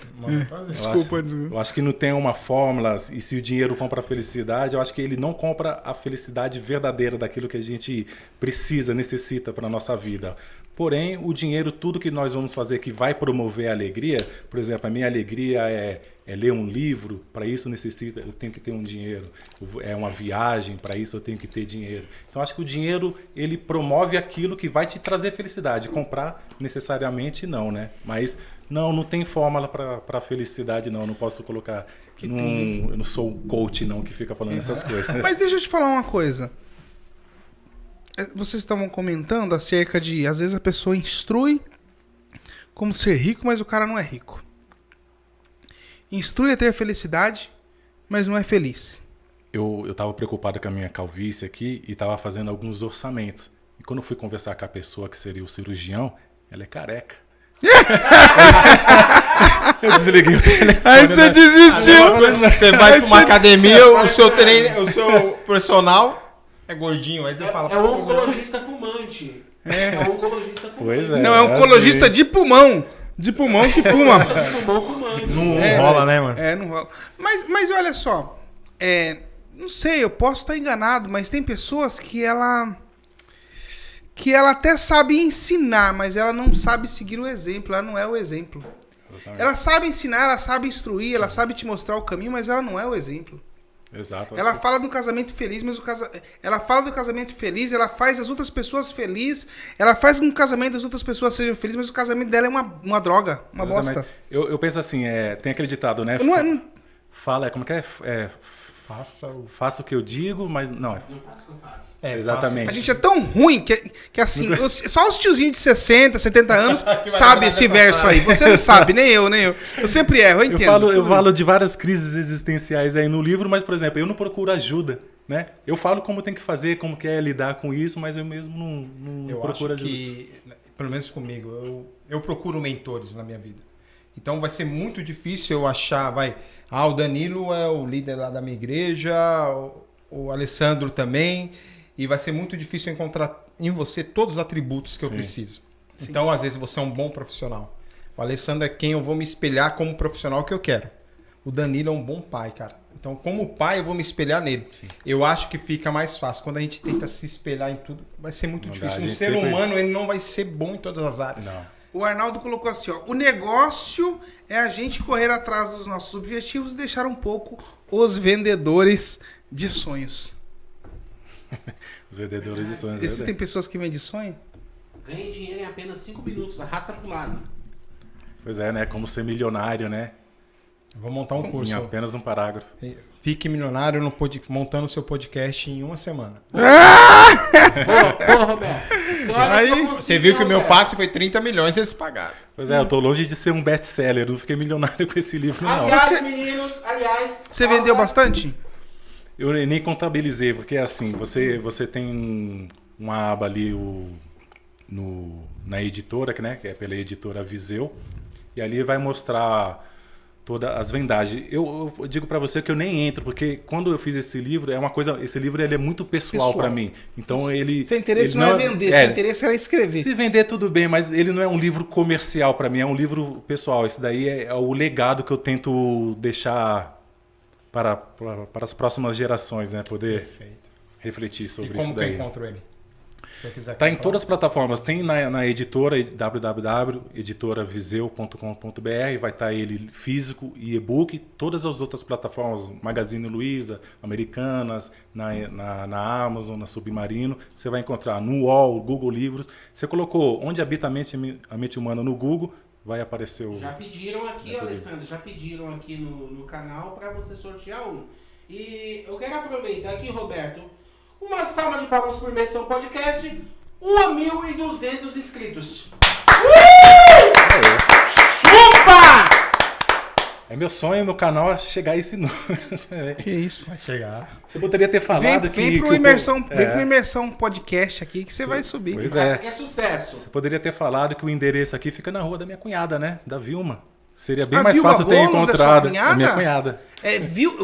Desculpa. Eu acho que não tem uma fórmula, e se o dinheiro compra a felicidade, eu acho que ele não compra a felicidade verdadeira daquilo que a gente precisa, necessita para a nossa vida. Porém, o dinheiro, tudo que nós vamos fazer que vai promover a alegria, por exemplo, a minha alegria é ler um livro, para isso eu tenho que ter um dinheiro. É uma viagem, para isso eu tenho que ter dinheiro. Então, acho que o dinheiro, ele promove aquilo que vai te trazer felicidade. Comprar, necessariamente, não, né? Mas não tem fórmula para felicidade, não. Não posso colocar... Eu não sou um coach, não, que fica falando essas coisas. Mas deixa eu te falar uma coisa. Vocês estavam comentando acerca de, às vezes a pessoa instrui como ser rico, mas o cara não é rico. Instrui a ter felicidade, mas não é feliz. Eu estava preocupado com a minha calvície aqui e estava fazendo alguns orçamentos. E quando eu fui conversar com a pessoa que seria o cirurgião, ela é careca. Eu desliguei o telefone. Aí você desistiu. Você vai para uma academia, o seu profissional... É gordinho, aí você fala... É um oncologista fumante. É um oncologista fumante. Pois é. Não, é um oncologista de pulmão. De pulmão que fuma. De pulmão fumante. Não rola, né, mano? Não rola. Mas olha só. Não sei, eu posso estar enganado, mas tem pessoas que ela até sabe ensinar, mas ela não sabe seguir o exemplo. Ela não é o exemplo. Exatamente. Ela sabe ensinar, ela sabe instruir, ela sabe te mostrar o caminho, mas ela não é o exemplo. Exato. Ela fala do casamento feliz, mas ela fala do casamento feliz, ela faz as outras pessoas felizes, ela faz com que o casamento das outras pessoas seja feliz, mas o casamento dela é uma droga, uma bosta. Eu penso assim, tem aquele ditado, né? Fala, como que é? Faça o que eu digo, mas não. Não faço o que eu faço. Exatamente. A gente é tão ruim que assim, só os tiozinhos de 60, 70 anos sabem esse verso aí. Você não sabe, nem eu. Eu sempre erro, eu entendo. Eu falo de várias crises existenciais aí no livro, mas, por exemplo, eu não procuro ajuda, né? Eu falo como tem que fazer, como que é lidar com isso, mas eu mesmo não procuro ajuda. Que, pelo menos comigo, eu procuro mentores na minha vida. Então vai ser muito difícil eu achar, o Danilo é o líder lá da minha igreja, o Alessandro também, e vai ser muito difícil encontrar em você todos os atributos que eu preciso. Sim. Então, às vezes, você é um bom profissional. O Alessandro é quem eu vou me espelhar como profissional que eu quero. O Danilo é um bom pai, cara. Então, como pai, eu vou me espelhar nele. Sim. Eu acho que fica mais fácil. Quando a gente tenta se espelhar em tudo, vai ser muito difícil. Um ser humano, ele não vai ser bom em todas as áreas. Não. O Arnaldo colocou assim, ó, o negócio é a gente correr atrás dos nossos objetivos e deixar um pouco os vendedores de sonhos. Os vendedores de sonhos. Existem pessoas que vendem sonho? Ganhe dinheiro em apenas 5 minutos, arrasta pro lado. Pois é, né? Como ser milionário, né? Vou montar um curso. Em apenas um parágrafo. Fique milionário montando o seu podcast em uma semana. Ô, Roberto. Aí, você viu que o meu passe foi 30 milhões e eles pagaram. Pois é, eu tô longe de ser um best-seller. Eu não fiquei milionário com esse livro, não. Aliás, meninos, Você vendeu bastante? Eu nem contabilizei, porque assim, você tem uma aba ali na editora, né, que é pela editora Viseu, e ali vai mostrar todas as vendagens. Eu digo para você que eu nem entro, porque quando eu fiz esse livro, esse livro ele é muito pessoal para mim. Então seu interesse não é vender, seu interesse é escrever. Se vender tudo bem, mas ele não é um livro comercial para mim, é um livro pessoal. Esse daí é o legado que eu tento deixar para as próximas gerações, né, poder refletir sobre isso daí. E como que eu encontro ele? Tá em todas as plataformas. Tem na editora www.editoraviseu.com.br, vai estar ele físico e e-book. Todas as outras plataformas, Magazine Luiza, Americanas, na Amazon, na Submarino, você vai encontrar no UOL, Google Livros. Você colocou Onde Habita a Mente Humana no Google, vai aparecer o... Já pediram aqui, Alessandro, aqui no canal para você sortear um. E eu quero aproveitar aqui, Roberto, uma salva de palmas por Imersão Podcast, 1.200 inscritos. Chupa! É meu sonho, meu canal, chegar a esse número. Que isso? Vai chegar. Você poderia ter falado vem pro Imersão Podcast aqui que você vai subir. Pois é. Que é sucesso. Você poderia ter falado que o endereço aqui fica na rua da minha cunhada, né? Da Vilma. Seria bem mais fácil ter encontrado a minha cunhada.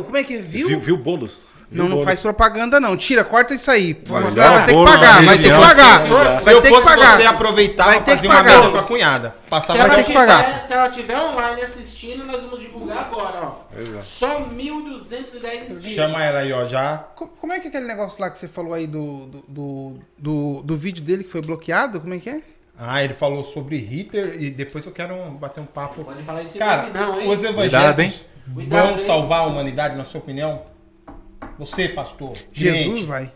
Como é que é? Vil Bolos. Não faz propaganda não. Corta isso aí. Vai ter que pagar, vai ter que pagar. Se eu fosse você aproveitar e fazer uma venda com a cunhada. Vai ter que pagar. Se ela estiver online assistindo, nós vamos divulgar agora, ó. Só 1.210 inscritos. Chama ela aí, ó, já. Como é que é aquele negócio lá que você falou aí do vídeo dele que foi bloqueado? Como é que é? Ele falou sobre Hitler e depois eu quero bater um papo. Pode falar isso. Cara, não, hein? Os evangélicos vão salvar a humanidade, na sua opinião? Você, pastor. Jesus vai.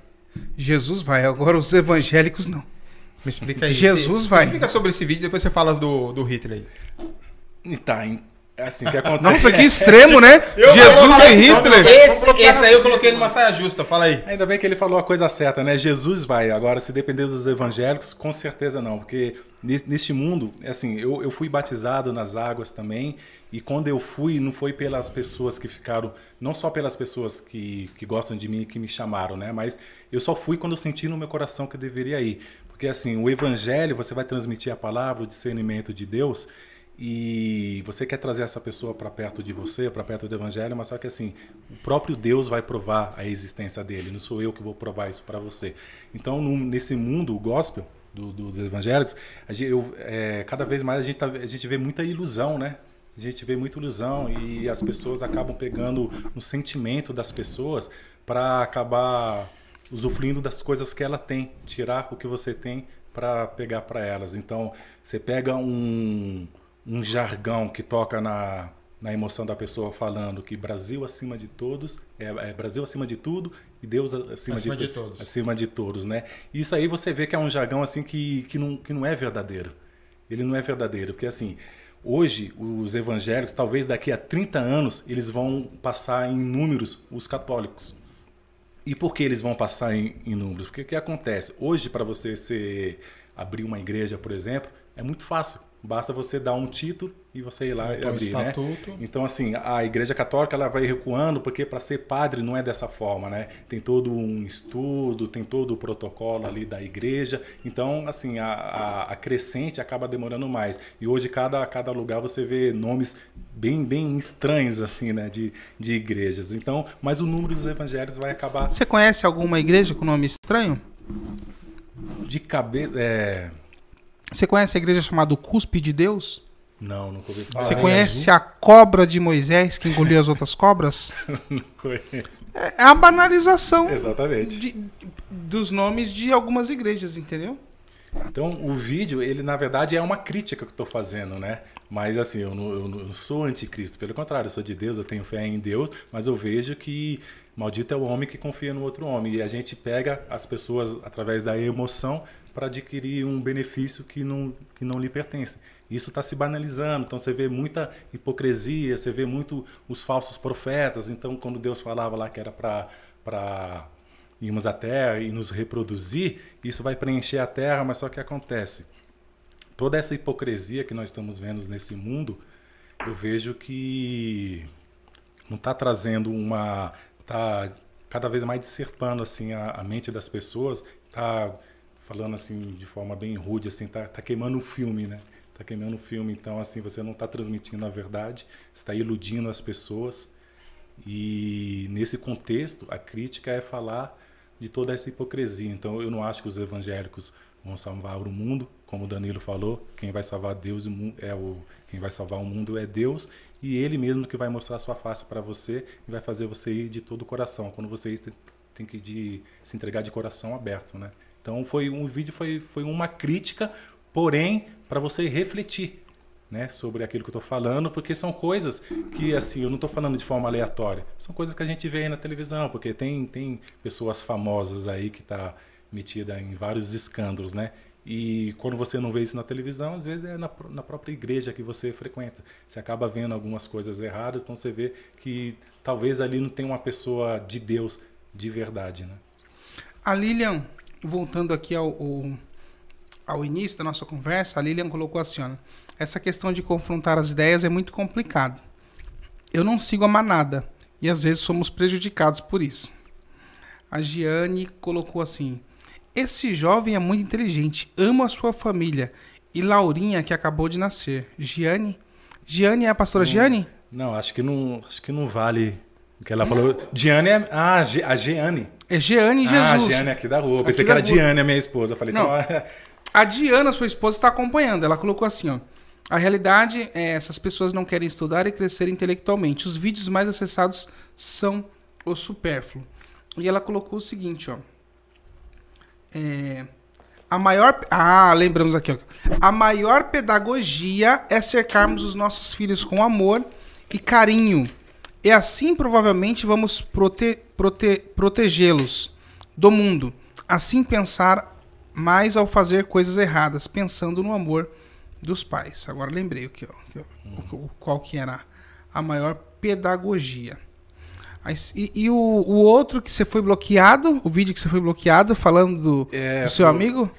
Jesus vai. Agora os evangélicos não. Me explica aí. Jesus vai. Me explica sobre esse vídeo, depois você fala do Hitler aí. Tá, assim que acontece. Nossa, que extremo, né? Jesus e Hitler. Esse aí eu coloquei numa saia justa, fala aí. Ainda bem que ele falou a coisa certa, né? Jesus vai. Agora, se depender dos evangélicos, com certeza não. Porque neste mundo, assim, eu fui batizado nas águas também. E quando eu fui, não foi pelas pessoas que ficaram, não só pelas pessoas que gostam de mim e que me chamaram, né? Mas eu só fui quando eu senti no meu coração que eu deveria ir. Porque assim, o evangelho, você vai transmitir a palavra, o discernimento de Deus, e você quer trazer essa pessoa para perto de você, para perto do evangelho, mas só que assim, o próprio Deus vai provar a existência dele, não sou eu que vou provar isso para você. Então, nesse mundo, o gospel dos evangélicos, cada vez mais a gente vê muita ilusão, né? A gente vê muita ilusão e as pessoas acabam pegando no sentimento das pessoas para acabar usufruindo das coisas que ela tem, tirar o que você tem para pegar para elas. Então, você pega um jargão que toca na emoção da pessoa falando que Brasil acima de todos, Brasil acima de tudo e Deus acima de todos. Acima de todos, né? Isso aí você vê que é um jargão assim que não é verdadeiro. Ele não é verdadeiro, porque assim, hoje os evangélicos, talvez daqui a 30 anos, eles vão passar em números os católicos. E por que eles vão passar em números? Porque o que acontece? Hoje, para você abrir uma igreja, por exemplo, é muito fácil. Basta você dar um título e você ir lá e abrir, né? Então, assim, a Igreja Católica ela vai recuando, porque para ser padre não é dessa forma, né? Tem todo um estudo, tem todo o protocolo ali da igreja. Então, assim, a crescente acaba demorando mais. E hoje, cada lugar você vê nomes bem estranhos, assim, né? De igrejas. Então, mas o número dos evangelhos vai acabar... Você conhece alguma igreja com nome estranho? De cabeça... Você conhece a igreja chamada Cuspe de Deus? Não, nunca ouvi falar. Você conhece a cobra de Moisés que engoliu as outras cobras? Não conheço. É a banalização. Exatamente. Dos nomes de algumas igrejas, entendeu? Então, o vídeo, ele na verdade é uma crítica que eu estou fazendo, né? Mas assim, eu não sou anticristo, pelo contrário, eu sou de Deus, eu tenho fé em Deus, mas eu vejo que maldito é o homem que confia no outro homem. E a gente pega as pessoas através da emoção para adquirir um benefício que não lhe pertence. Isso está se banalizando, então você vê muita hipocrisia, você vê muito os falsos profetas. Então, quando Deus falava lá que era para irmos à terra e nos reproduzir, isso vai preencher a terra, mas só que acontece. Toda essa hipocrisia que nós estamos vendo nesse mundo, eu vejo que não está trazendo está cada vez mais dissertando assim, a mente das pessoas, está falando assim de forma bem rude, assim, tá queimando o filme, né? Tá queimando o filme, então assim, você não está transmitindo a verdade, você está iludindo as pessoas. E nesse contexto, a crítica é falar de toda essa hipocrisia. Então eu não acho que os evangélicos vão salvar o mundo, como o Danilo falou, quem vai salvar Deus quem vai salvar o mundo é Deus, e Ele mesmo que vai mostrar a sua face para você e vai fazer você ir de todo o coração. Quando você ir, tem que se entregar de coração aberto, né? Então o vídeo foi uma crítica, porém para você refletir, né, sobre aquilo que eu estou falando, porque são coisas que assim eu não estou falando de forma aleatória, são coisas que a gente vê aí na televisão, porque tem pessoas famosas aí que tá metida em vários escândalos, né? E quando você não vê isso na televisão, às vezes é na própria igreja que você frequenta. Você acaba vendo algumas coisas erradas, então você vê que talvez ali não tem uma pessoa de Deus de verdade, né? A Lilian, voltando aqui ao início da nossa conversa, a Lilian colocou assim, ó, essa questão de confrontar as ideias é muito complicado. Eu não sigo a manada e às vezes somos prejudicados por isso. A Giane colocou assim, esse jovem é muito inteligente, amo a sua família. E Laurinha, que acabou de nascer. Giane é a pastora Giane? Não, acho que não vale o que ela falou. Giane é a Giane. É Giane Jesus. Ah, Giane aqui da rua. Pensei que era Diane, a minha esposa. Eu falei, não. A Diana, sua esposa, está acompanhando. Ela colocou assim, ó. A realidade é essas pessoas não querem estudar e crescer intelectualmente. Os vídeos mais acessados são o supérfluo. E ela colocou o seguinte, ó. Lembramos aqui, ó. A maior pedagogia é cercarmos os nossos filhos com amor e carinho. E assim, provavelmente, vamos protegê-los do mundo. Assim, pensar mais ao fazer coisas erradas, pensando no amor dos pais. Agora lembrei aqui, ó, qual que era a maior pedagogia. E o outro que você foi bloqueado, o vídeo que você foi bloqueado, falando do seu amigo?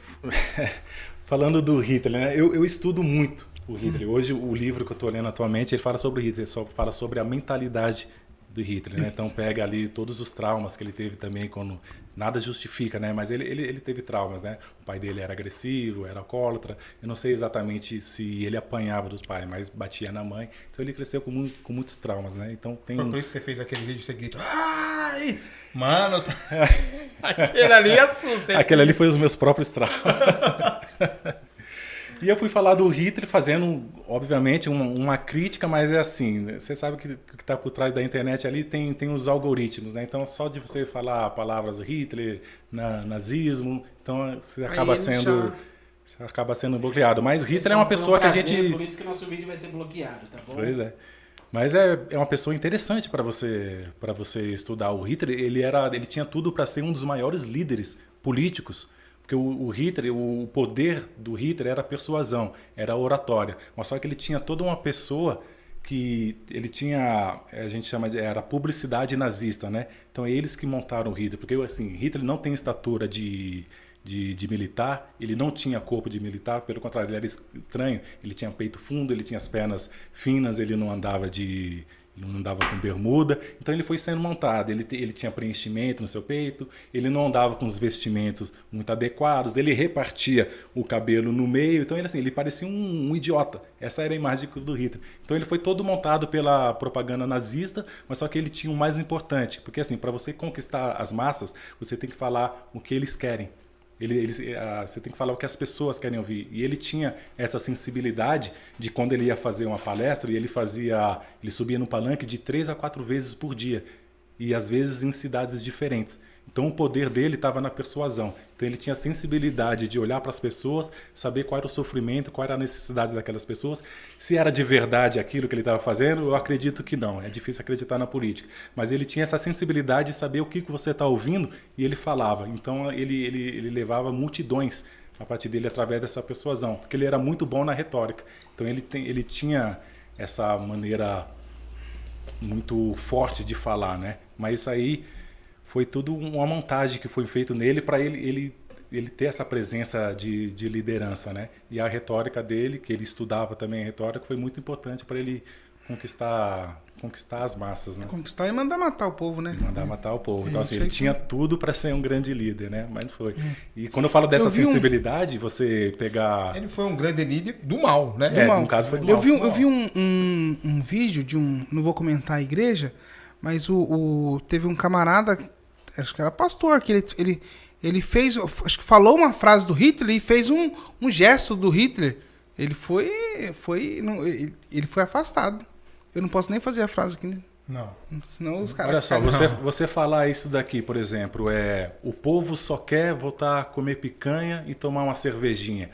Falando do Hitler, né? Eu estudo muito o Hitler. Hoje, o livro que eu estou lendo atualmente, ele fala sobre o Hitler, só fala sobre a mentalidade do Hitler, né? Então pega ali todos os traumas que ele teve também, quando nada justifica, né? Mas ele teve traumas, né? O pai dele era agressivo, era alcoólatra. Eu não sei exatamente se ele apanhava dos pais, mas batia na mãe. Então ele cresceu com muitos traumas, né? Então tem... Foi por isso que você fez aquele vídeo, você grita, ai! Mano, aquele ali assusta. Aquele ali foi os meus próprios traumas. E eu fui falar do Hitler fazendo, obviamente, uma crítica, mas é assim, você sabe que o que está por trás da internet ali tem os algoritmos, né? Então, só de você falar palavras Hitler, nazismo, então você acaba sendo bloqueado. Mas Hitler é uma pessoa que a gente... Por isso que nosso vídeo vai ser bloqueado, tá bom? Pois é. Mas é uma pessoa interessante para você estudar. O Hitler, ele tinha tudo para ser um dos maiores líderes políticos. Porque o Hitler, o poder do Hitler era a persuasão, era a oratória. Mas só que ele tinha toda uma pessoa que ele tinha, a gente chama era publicidade nazista, né? Então é eles que montaram o Hitler. Porque assim, Hitler não tem estatura de militar, ele não tinha corpo de militar, pelo contrário, ele era estranho. Ele tinha peito fundo, ele tinha as pernas finas, ele não andava com bermuda, então ele foi sendo montado, ele tinha preenchimento no seu peito, ele não andava com os vestimentos muito adequados, ele repartia o cabelo no meio, então ele parecia um idiota, essa era a imagem do Hitler. Então ele foi todo montado pela propaganda nazista, mas só que ele tinha o mais importante, porque assim, para você conquistar as massas, você tem que falar o que eles querem. Você tem que falar o que as pessoas querem ouvir. E ele tinha essa sensibilidade de quando ele ia fazer uma palestra, e ele subia no palanque de 3 a 4 vezes por dia. E às vezes em cidades diferentes. Então o poder dele estava na persuasão. Então ele tinha a sensibilidade de olhar para as pessoas, saber qual era o sofrimento, qual era a necessidade daquelas pessoas. Se era de verdade aquilo que ele estava fazendo, eu acredito que não. É difícil acreditar na política. Mas ele tinha essa sensibilidade de saber o que você está ouvindo, e ele falava. Então ele levava multidões a partir dele através dessa persuasão. Porque ele era muito bom na retórica. Então ele tinha essa maneira muito forte de falar, né? Mas isso aí foi tudo uma montagem que foi feito nele para ele ter essa presença de liderança, né? E a retórica dele, que ele estudava também a retórica, foi muito importante para ele conquistar as massas, né? Conquistar e mandar matar o povo, né? Mandar matar o povo. Então, assim, ele tinha tudo para ser um grande líder, né? Mas não foi. E quando eu falo dessa sensibilidade, você pegar... Ele foi um grande líder do mal, né? Do mal. No caso foi do mal. Eu vi um vídeo de não vou comentar a igreja, mas teve um camarada, acho que era pastor, que ele fez, acho que falou uma frase do Hitler e fez um gesto do Hitler. Ele foi afastado. Eu não posso nem fazer a frase aqui, né? Não. Senão os caras... Olha só, você falar isso daqui, por exemplo, o povo só quer voltar a comer picanha e tomar uma cervejinha.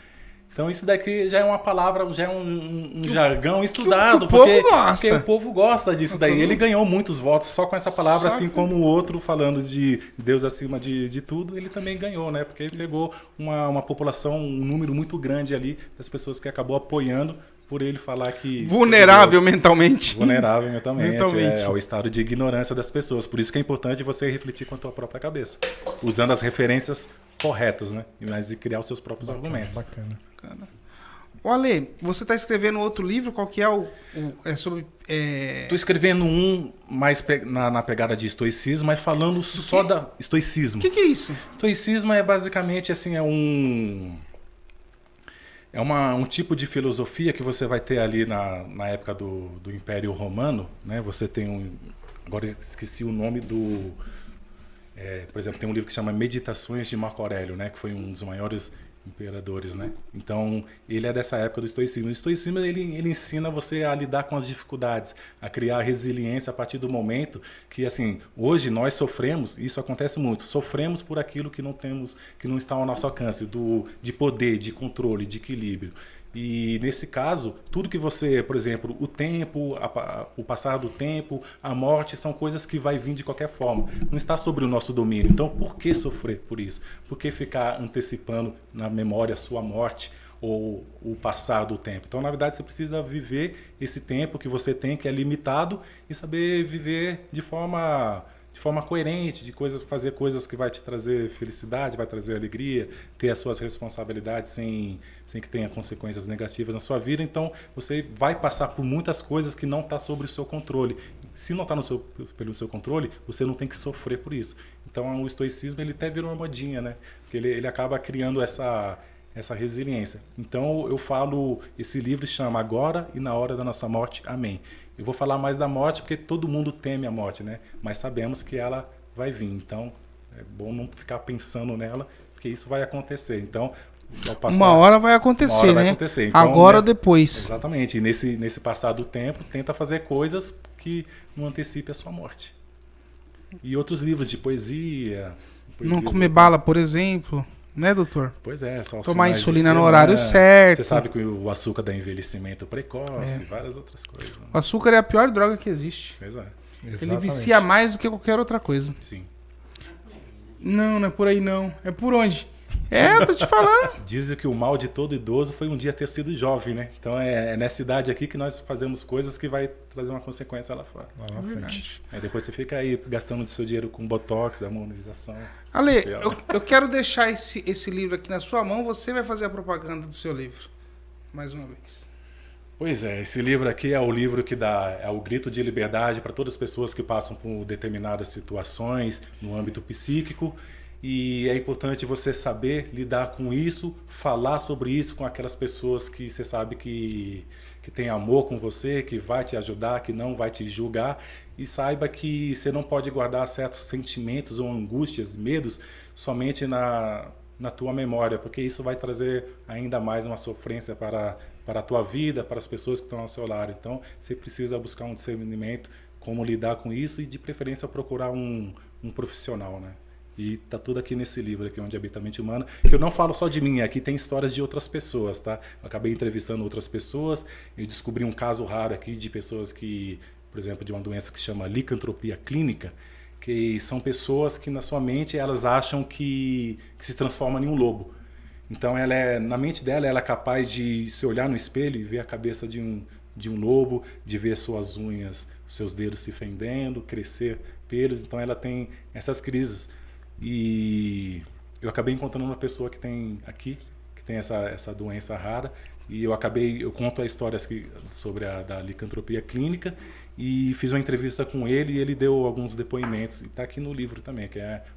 Então isso daqui já é uma palavra, já é um jargão estudado. Porque o povo gosta disso daí. Ele ganhou muitos votos só com essa palavra, assim como o outro falando de Deus acima de tudo, ele também ganhou, né? Porque ele pegou uma população, um número muito grande ali das pessoas que acabou apoiando por ele falar que... Vulnerável mentalmente. Vulnerável mentalmente. É o estado de ignorância das pessoas. Por isso que é importante você refletir com a tua própria cabeça. Usando as referências corretas, né? Mas de criar os seus próprios argumentos. Bacana. Ô Ale, você está escrevendo outro livro? Qual que é sobre... Estou escrevendo mais na pegada de estoicismo, mas falando só da... Estoicismo. O que é isso? Estoicismo é basicamente assim, um tipo de filosofia que você vai ter ali na época do Império Romano, né? Você tem agora esqueci o nome do... por exemplo, tem um livro que se chama Meditações de Marco Aurélio, né? Que foi um dos maiores imperadores, né? Então, ele é dessa época do estoicismo. O estoicismo, ele ensina você a lidar com as dificuldades, a criar resiliência a partir do momento que, assim, hoje nós sofremos, isso acontece muito, sofremos por aquilo que não temos, que não está ao nosso alcance, de poder, de controle, de equilíbrio. E nesse caso, tudo que você, por exemplo, o tempo, o passar do tempo, a morte, são coisas que vai vir de qualquer forma. Não está sobre o nosso domínio. Então, por que sofrer por isso? Por que ficar antecipando na memória a sua morte ou o passar do tempo? Então, na verdade, você precisa viver esse tempo que você tem, que é limitado, e saber viver de forma coerente, fazer coisas que vai te trazer felicidade, vai trazer alegria, ter as suas responsabilidades sem que tenha consequências negativas na sua vida. Então, você vai passar por muitas coisas que não está sob o seu controle. Se não está pelo seu controle, você não tem que sofrer por isso. Então, o estoicismo, ele até virou uma modinha, né? Porque ele acaba criando essa resiliência. Então, eu falo, esse livro chama Agora e na Hora da Nossa Morte. Amém. Eu vou falar mais da morte porque todo mundo teme a morte, né? Mas sabemos que ela vai vir. Então, é bom não ficar pensando nela, porque isso vai acontecer. Então, uma hora vai acontecer, né? Então, agora ou depois. Exatamente. E nesse passar do tempo, tenta fazer coisas que não antecipem a sua morte. E outros livros de poesia. Não comer bala, por exemplo. Né, doutor? Pois é. Tomar insulina no horário certo. Você sabe que o açúcar dá envelhecimento precoce, várias outras coisas. Né? O açúcar é a pior droga que existe. Pois é. Ele vicia mais do que qualquer outra coisa. Sim. Não é por aí não. É por onde? Tô te falando. Dizem que o mal de todo idoso foi um dia ter sido jovem, né? Então é nessa idade aqui que nós fazemos coisas que vai trazer uma consequência lá fora. Lá na frente. Aí depois você fica aí gastando seu dinheiro com botox, harmonização. Ale, eu quero deixar esse livro aqui na sua mão. Você vai fazer a propaganda do seu livro. Mais uma vez. Pois é, esse livro aqui é o livro que é o grito de liberdade para todas as pessoas que passam por determinadas situações no âmbito psíquico. E é importante você saber lidar com isso, falar sobre isso com aquelas pessoas que você sabe que tem amor com você, que vai te ajudar, que não vai te julgar. E saiba que você não pode guardar certos sentimentos ou angústias, medos, somente na tua memória, porque isso vai trazer ainda mais uma sofrência para a tua vida, para as pessoas que estão ao seu lado. Então, você precisa buscar um discernimento, como lidar com isso e, de preferência, procurar um profissional, né? E tá tudo aqui nesse livro aqui, Onde Habita a Mente Humana, que eu não falo só de mim, aqui tem histórias de outras pessoas, tá? Eu acabei entrevistando outras pessoas, eu descobri um caso raro aqui de pessoas que, por exemplo, de uma doença que chama licantropia clínica, que são pessoas que na sua mente elas acham que se transformam em um lobo. Então na mente dela ela é capaz de se olhar no espelho e ver a cabeça de um lobo, de ver suas unhas, seus dedos se fendendo, crescer pelos. Então ela tem essas crises. E eu acabei encontrando uma pessoa que tem essa doença rara, e eu conto a história sobre da licantropia clínica, e fiz uma entrevista com ele, e ele deu alguns depoimentos, e está aqui no livro também,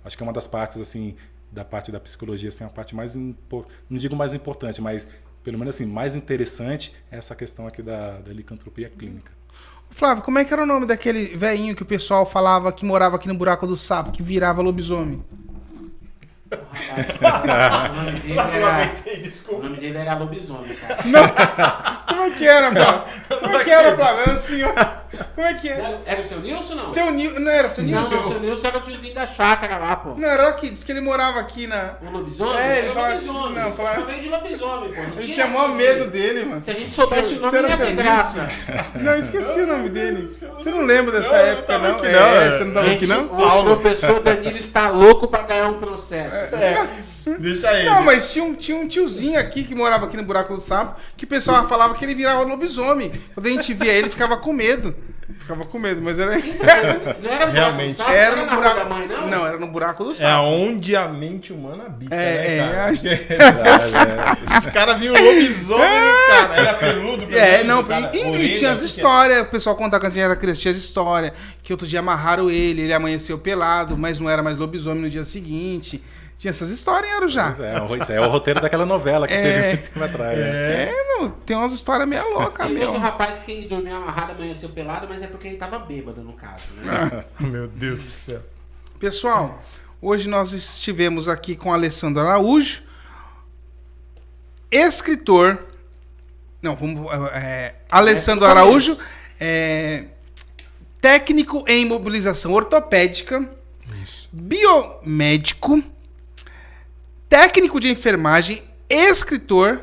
acho que é uma das partes, assim, da parte da psicologia, assim, a parte mais, não digo mais importante, mas pelo menos assim, mais interessante é essa questão aqui da licantropia clínica. Flávio, como é que era o nome daquele velhinho que o pessoal falava que morava aqui no buraco do sapo, que virava lobisomem? O nome dele era lobisomem, cara. Não. Como é que era, Flávio? Como é que era, Flávio? Era assim, ó. Como é que era? Era o seu Nilson, não? Não era seu Nilson? Não, o seu Nilson era o tiozinho da chácara lá, pô. Não, era aqui, disse que ele morava aqui na... O lobisomem? Ele falava... lobisomem. Não, falava... Eu veio de lobisomem, pô. Eu tinha maior medo dele, mano. Se a gente soubesse o nome, ia ter graça. Não, esqueci o nome dele. Você não lembra dessa época, não? Você não tava aqui, não? O professor Danilo está louco pra ganhar um processo. Deixa ele. Não, mas tinha um tiozinho aqui que morava aqui no buraco do sapo, que o pessoal falava que ele virava lobisomem. Quando a gente via ele, ficava com medo. Mas era... Não era no Realmente. buraco do sapo? Era no buraco... Da mãe, não? Não, era no buraco do sapo. É onde a mente humana habita, né, cara? Acho que... Os caras viam lobisomem, cara. Era peludo, não, cara. E tinha as histórias, o pessoal contava quando a gente era criança, tinha as histórias, que outro dia amarraram ele amanheceu pelado, mas não era mais lobisomem no dia seguinte. Tinha essas histórias, era já. Isso é o roteiro daquela novela que teve muito tempo atrás. Tem umas histórias meio loucas, meu. Tem um rapaz que dormiu amarrado, amanheceu pelado, mas é porque ele tava bêbado, no caso, né? Meu Deus do céu. Pessoal, hoje nós estivemos aqui com a Alessandro Araújo. escritor. Não, Alessandro Araújo, técnico em imobilização ortopédica, biomédico, técnico de enfermagem, escritor,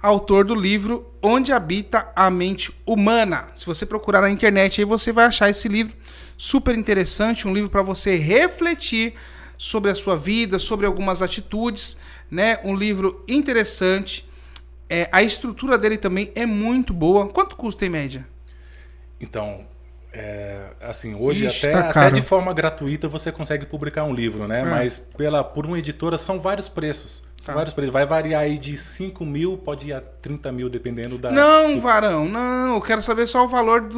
autor do livro Onde Habita a Mente Humana. Se você procurar na internet, aí você vai achar esse livro super interessante, um livro para você refletir sobre a sua vida, sobre algumas atitudes, né? Um livro interessante. A estrutura dele também é muito boa. Quanto custa em média? Então, assim, hoje até de forma gratuita você consegue publicar um livro, né? Mas por uma editora são vários preços. Vai variar aí de 5 mil, pode ir a 30 mil, dependendo da... Não, Varão, não. Eu quero saber só o valor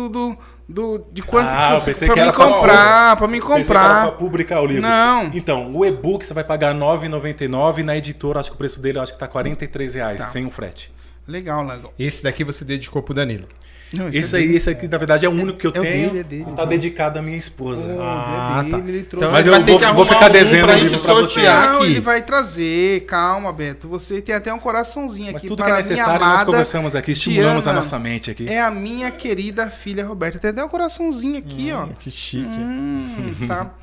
de quanto pra mim comprar. Pra publicar o livro. Não. Então, o e-book você vai pagar R$ 9,99. Na editora, acho que o preço dele acho que tá R$ 43,00, sem o frete. Legal. Esse daqui você dedicou pro Danilo. Não, esse aqui, na verdade, é o único que eu tenho. E tá dedicado à minha esposa. Tá. Então, mas eu vou ficar devendo o livro pra você. Não, ele vai trazer. Calma, Beto. Você tem até um coraçãozinho aqui. Mas tudo para que é necessário, nós conversamos aqui, estimulamos a nossa mente aqui. É a minha querida filha Roberta. Tem até um coraçãozinho aqui, ó. Que chique. Tá.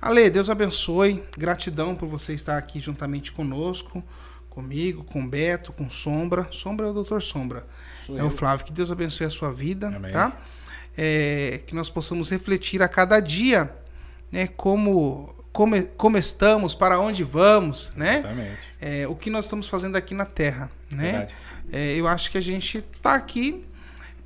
Ale, Deus abençoe. Gratidão por você estar aqui juntamente conosco, comigo, com o Beto, com Sombra. Sombra é o Dr. Sombra. O Flávio, que Deus abençoe a sua vida. Amém. Tá? Que nós possamos refletir a cada dia, né, como estamos, para onde vamos, né? Exatamente. O que nós estamos fazendo aqui na Terra, né? Eu acho que a gente está aqui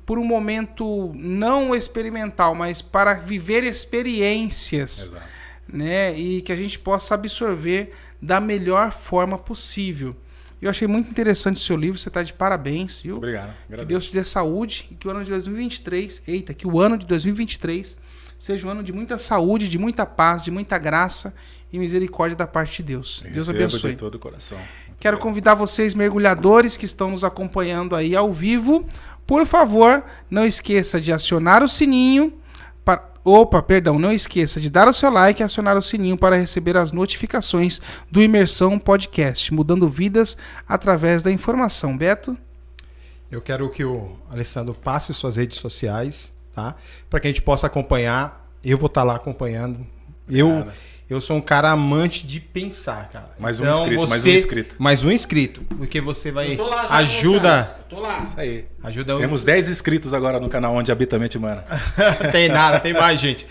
por um momento não experimental, mas para viver experiências. Exato. Né? E que a gente possa absorver da melhor forma possível. Eu achei muito interessante o seu livro, você está de parabéns, viu? Obrigado. Que Deus te dê saúde e que o ano de 2023, que o ano de 2023 seja um ano de muita saúde, de muita paz, de muita graça e misericórdia da parte de Deus. Deus abençoe. De todo o coração. Quero convidar vocês, mergulhadores, que estão nos acompanhando aí ao vivo, por favor, não esqueça de acionar o sininho. Não esqueça de dar o seu like e acionar o sininho para receber as notificações do Imersão Podcast, mudando vidas através da informação. Beto? Eu quero que o Alessandro passe suas redes sociais, tá? Para que a gente possa acompanhar. Eu vou estar lá acompanhando. Eu sou um cara amante de pensar, cara. Mais um inscrito. Mais um inscrito. Porque você vai... ajuda... Eu tô lá. Isso aí. Ajuda. Temos 10 inscritos agora no canal Onde Habita a Mente Humana. Tem nada, tem mais gente.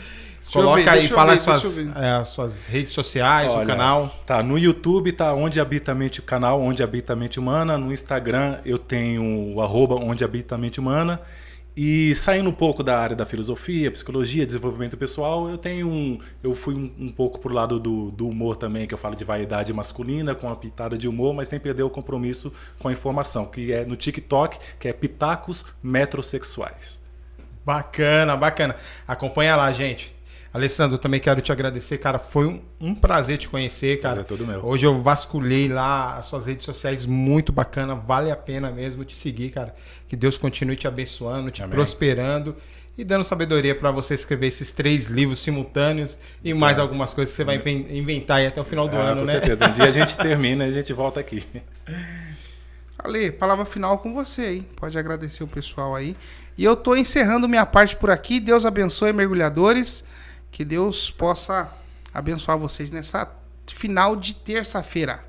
Coloca aí, fala as suas redes sociais, o canal. Tá, no YouTube tá Onde Habita a Mente, canal Onde Habita a Mente Humana. No Instagram eu tenho o @Onde Habita a Mente Humana. E saindo um pouco da área da filosofia, psicologia, desenvolvimento pessoal, eu fui um pouco pro lado do humor também, que eu falo de vaidade masculina, com uma pitada de humor, mas sem perder o compromisso com a informação, que é no TikTok, que é Pitacos Metrosexuais. Bacana. Acompanha lá, gente. Alessandro, eu também quero te agradecer, cara. Foi um prazer te conhecer, cara. Prazer todo meu. Hoje eu vasculhei lá as suas redes sociais, muito bacana. Vale a pena mesmo te seguir, cara. Que Deus continue te abençoando, te prosperando e dando sabedoria para você escrever esses 3 livros simultâneos e mais algumas coisas que você vai inventar aí até o final do ano, com né? Com certeza. Um dia a gente termina e a gente volta aqui. Ale, palavra final com você aí. Pode agradecer o pessoal aí. E eu tô encerrando minha parte por aqui. Deus abençoe, mergulhadores. Que Deus possa abençoar vocês nessa final de terça-feira.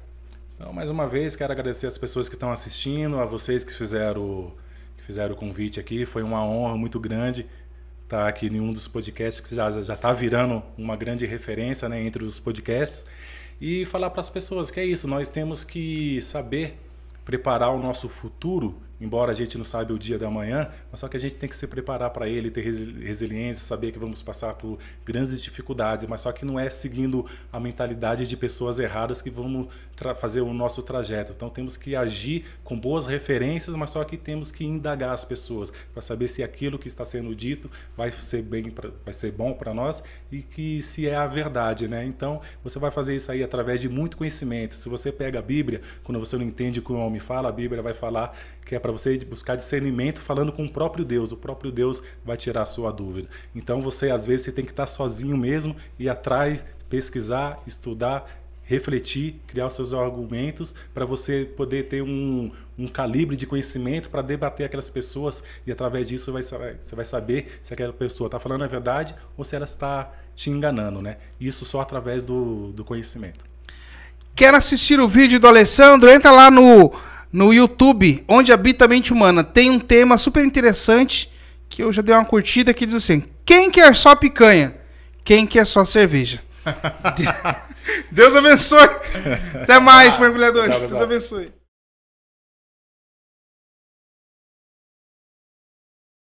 Então, mais uma vez, quero agradecer as pessoas que estão assistindo, a vocês que fizeram o convite aqui. Foi uma honra muito grande estar aqui em um dos podcasts que já está virando uma grande referência, né, entre os podcasts. E falar para as pessoas que é isso, nós temos que saber preparar o nosso futuro, embora a gente não saiba o dia da manhã, mas só que a gente tem que se preparar para ele, ter resiliência, saber que vamos passar por grandes dificuldades, mas só que não é seguindo a mentalidade de pessoas erradas que vamos fazer o nosso trajeto. Então temos que agir com boas referências, mas só que temos que indagar as pessoas para saber se aquilo que está sendo dito vai ser bom para nós e que se é a verdade, né? Então você vai fazer isso aí através de muito conhecimento. Se você pega a Bíblia, quando você não entende o que o homem fala, a Bíblia vai falar que é para você buscar discernimento falando com o próprio Deus vai tirar a sua dúvida. Então você às vezes você tem que estar sozinho mesmo, ir atrás, pesquisar, estudar, refletir, criar os seus argumentos para você poder ter um calibre de conhecimento para debater aquelas pessoas e através disso você vai saber se aquela pessoa está falando a verdade ou se ela está te enganando, né? Isso só através do conhecimento. Quer assistir o vídeo do Alessandro? Entra lá no YouTube, Onde Habita a Mente Humana. Tem um tema super interessante que eu já dei uma curtida que diz assim: quem quer só picanha? Quem quer só cerveja? Deus abençoe. Até mais, mergulhadores. Deus abençoe.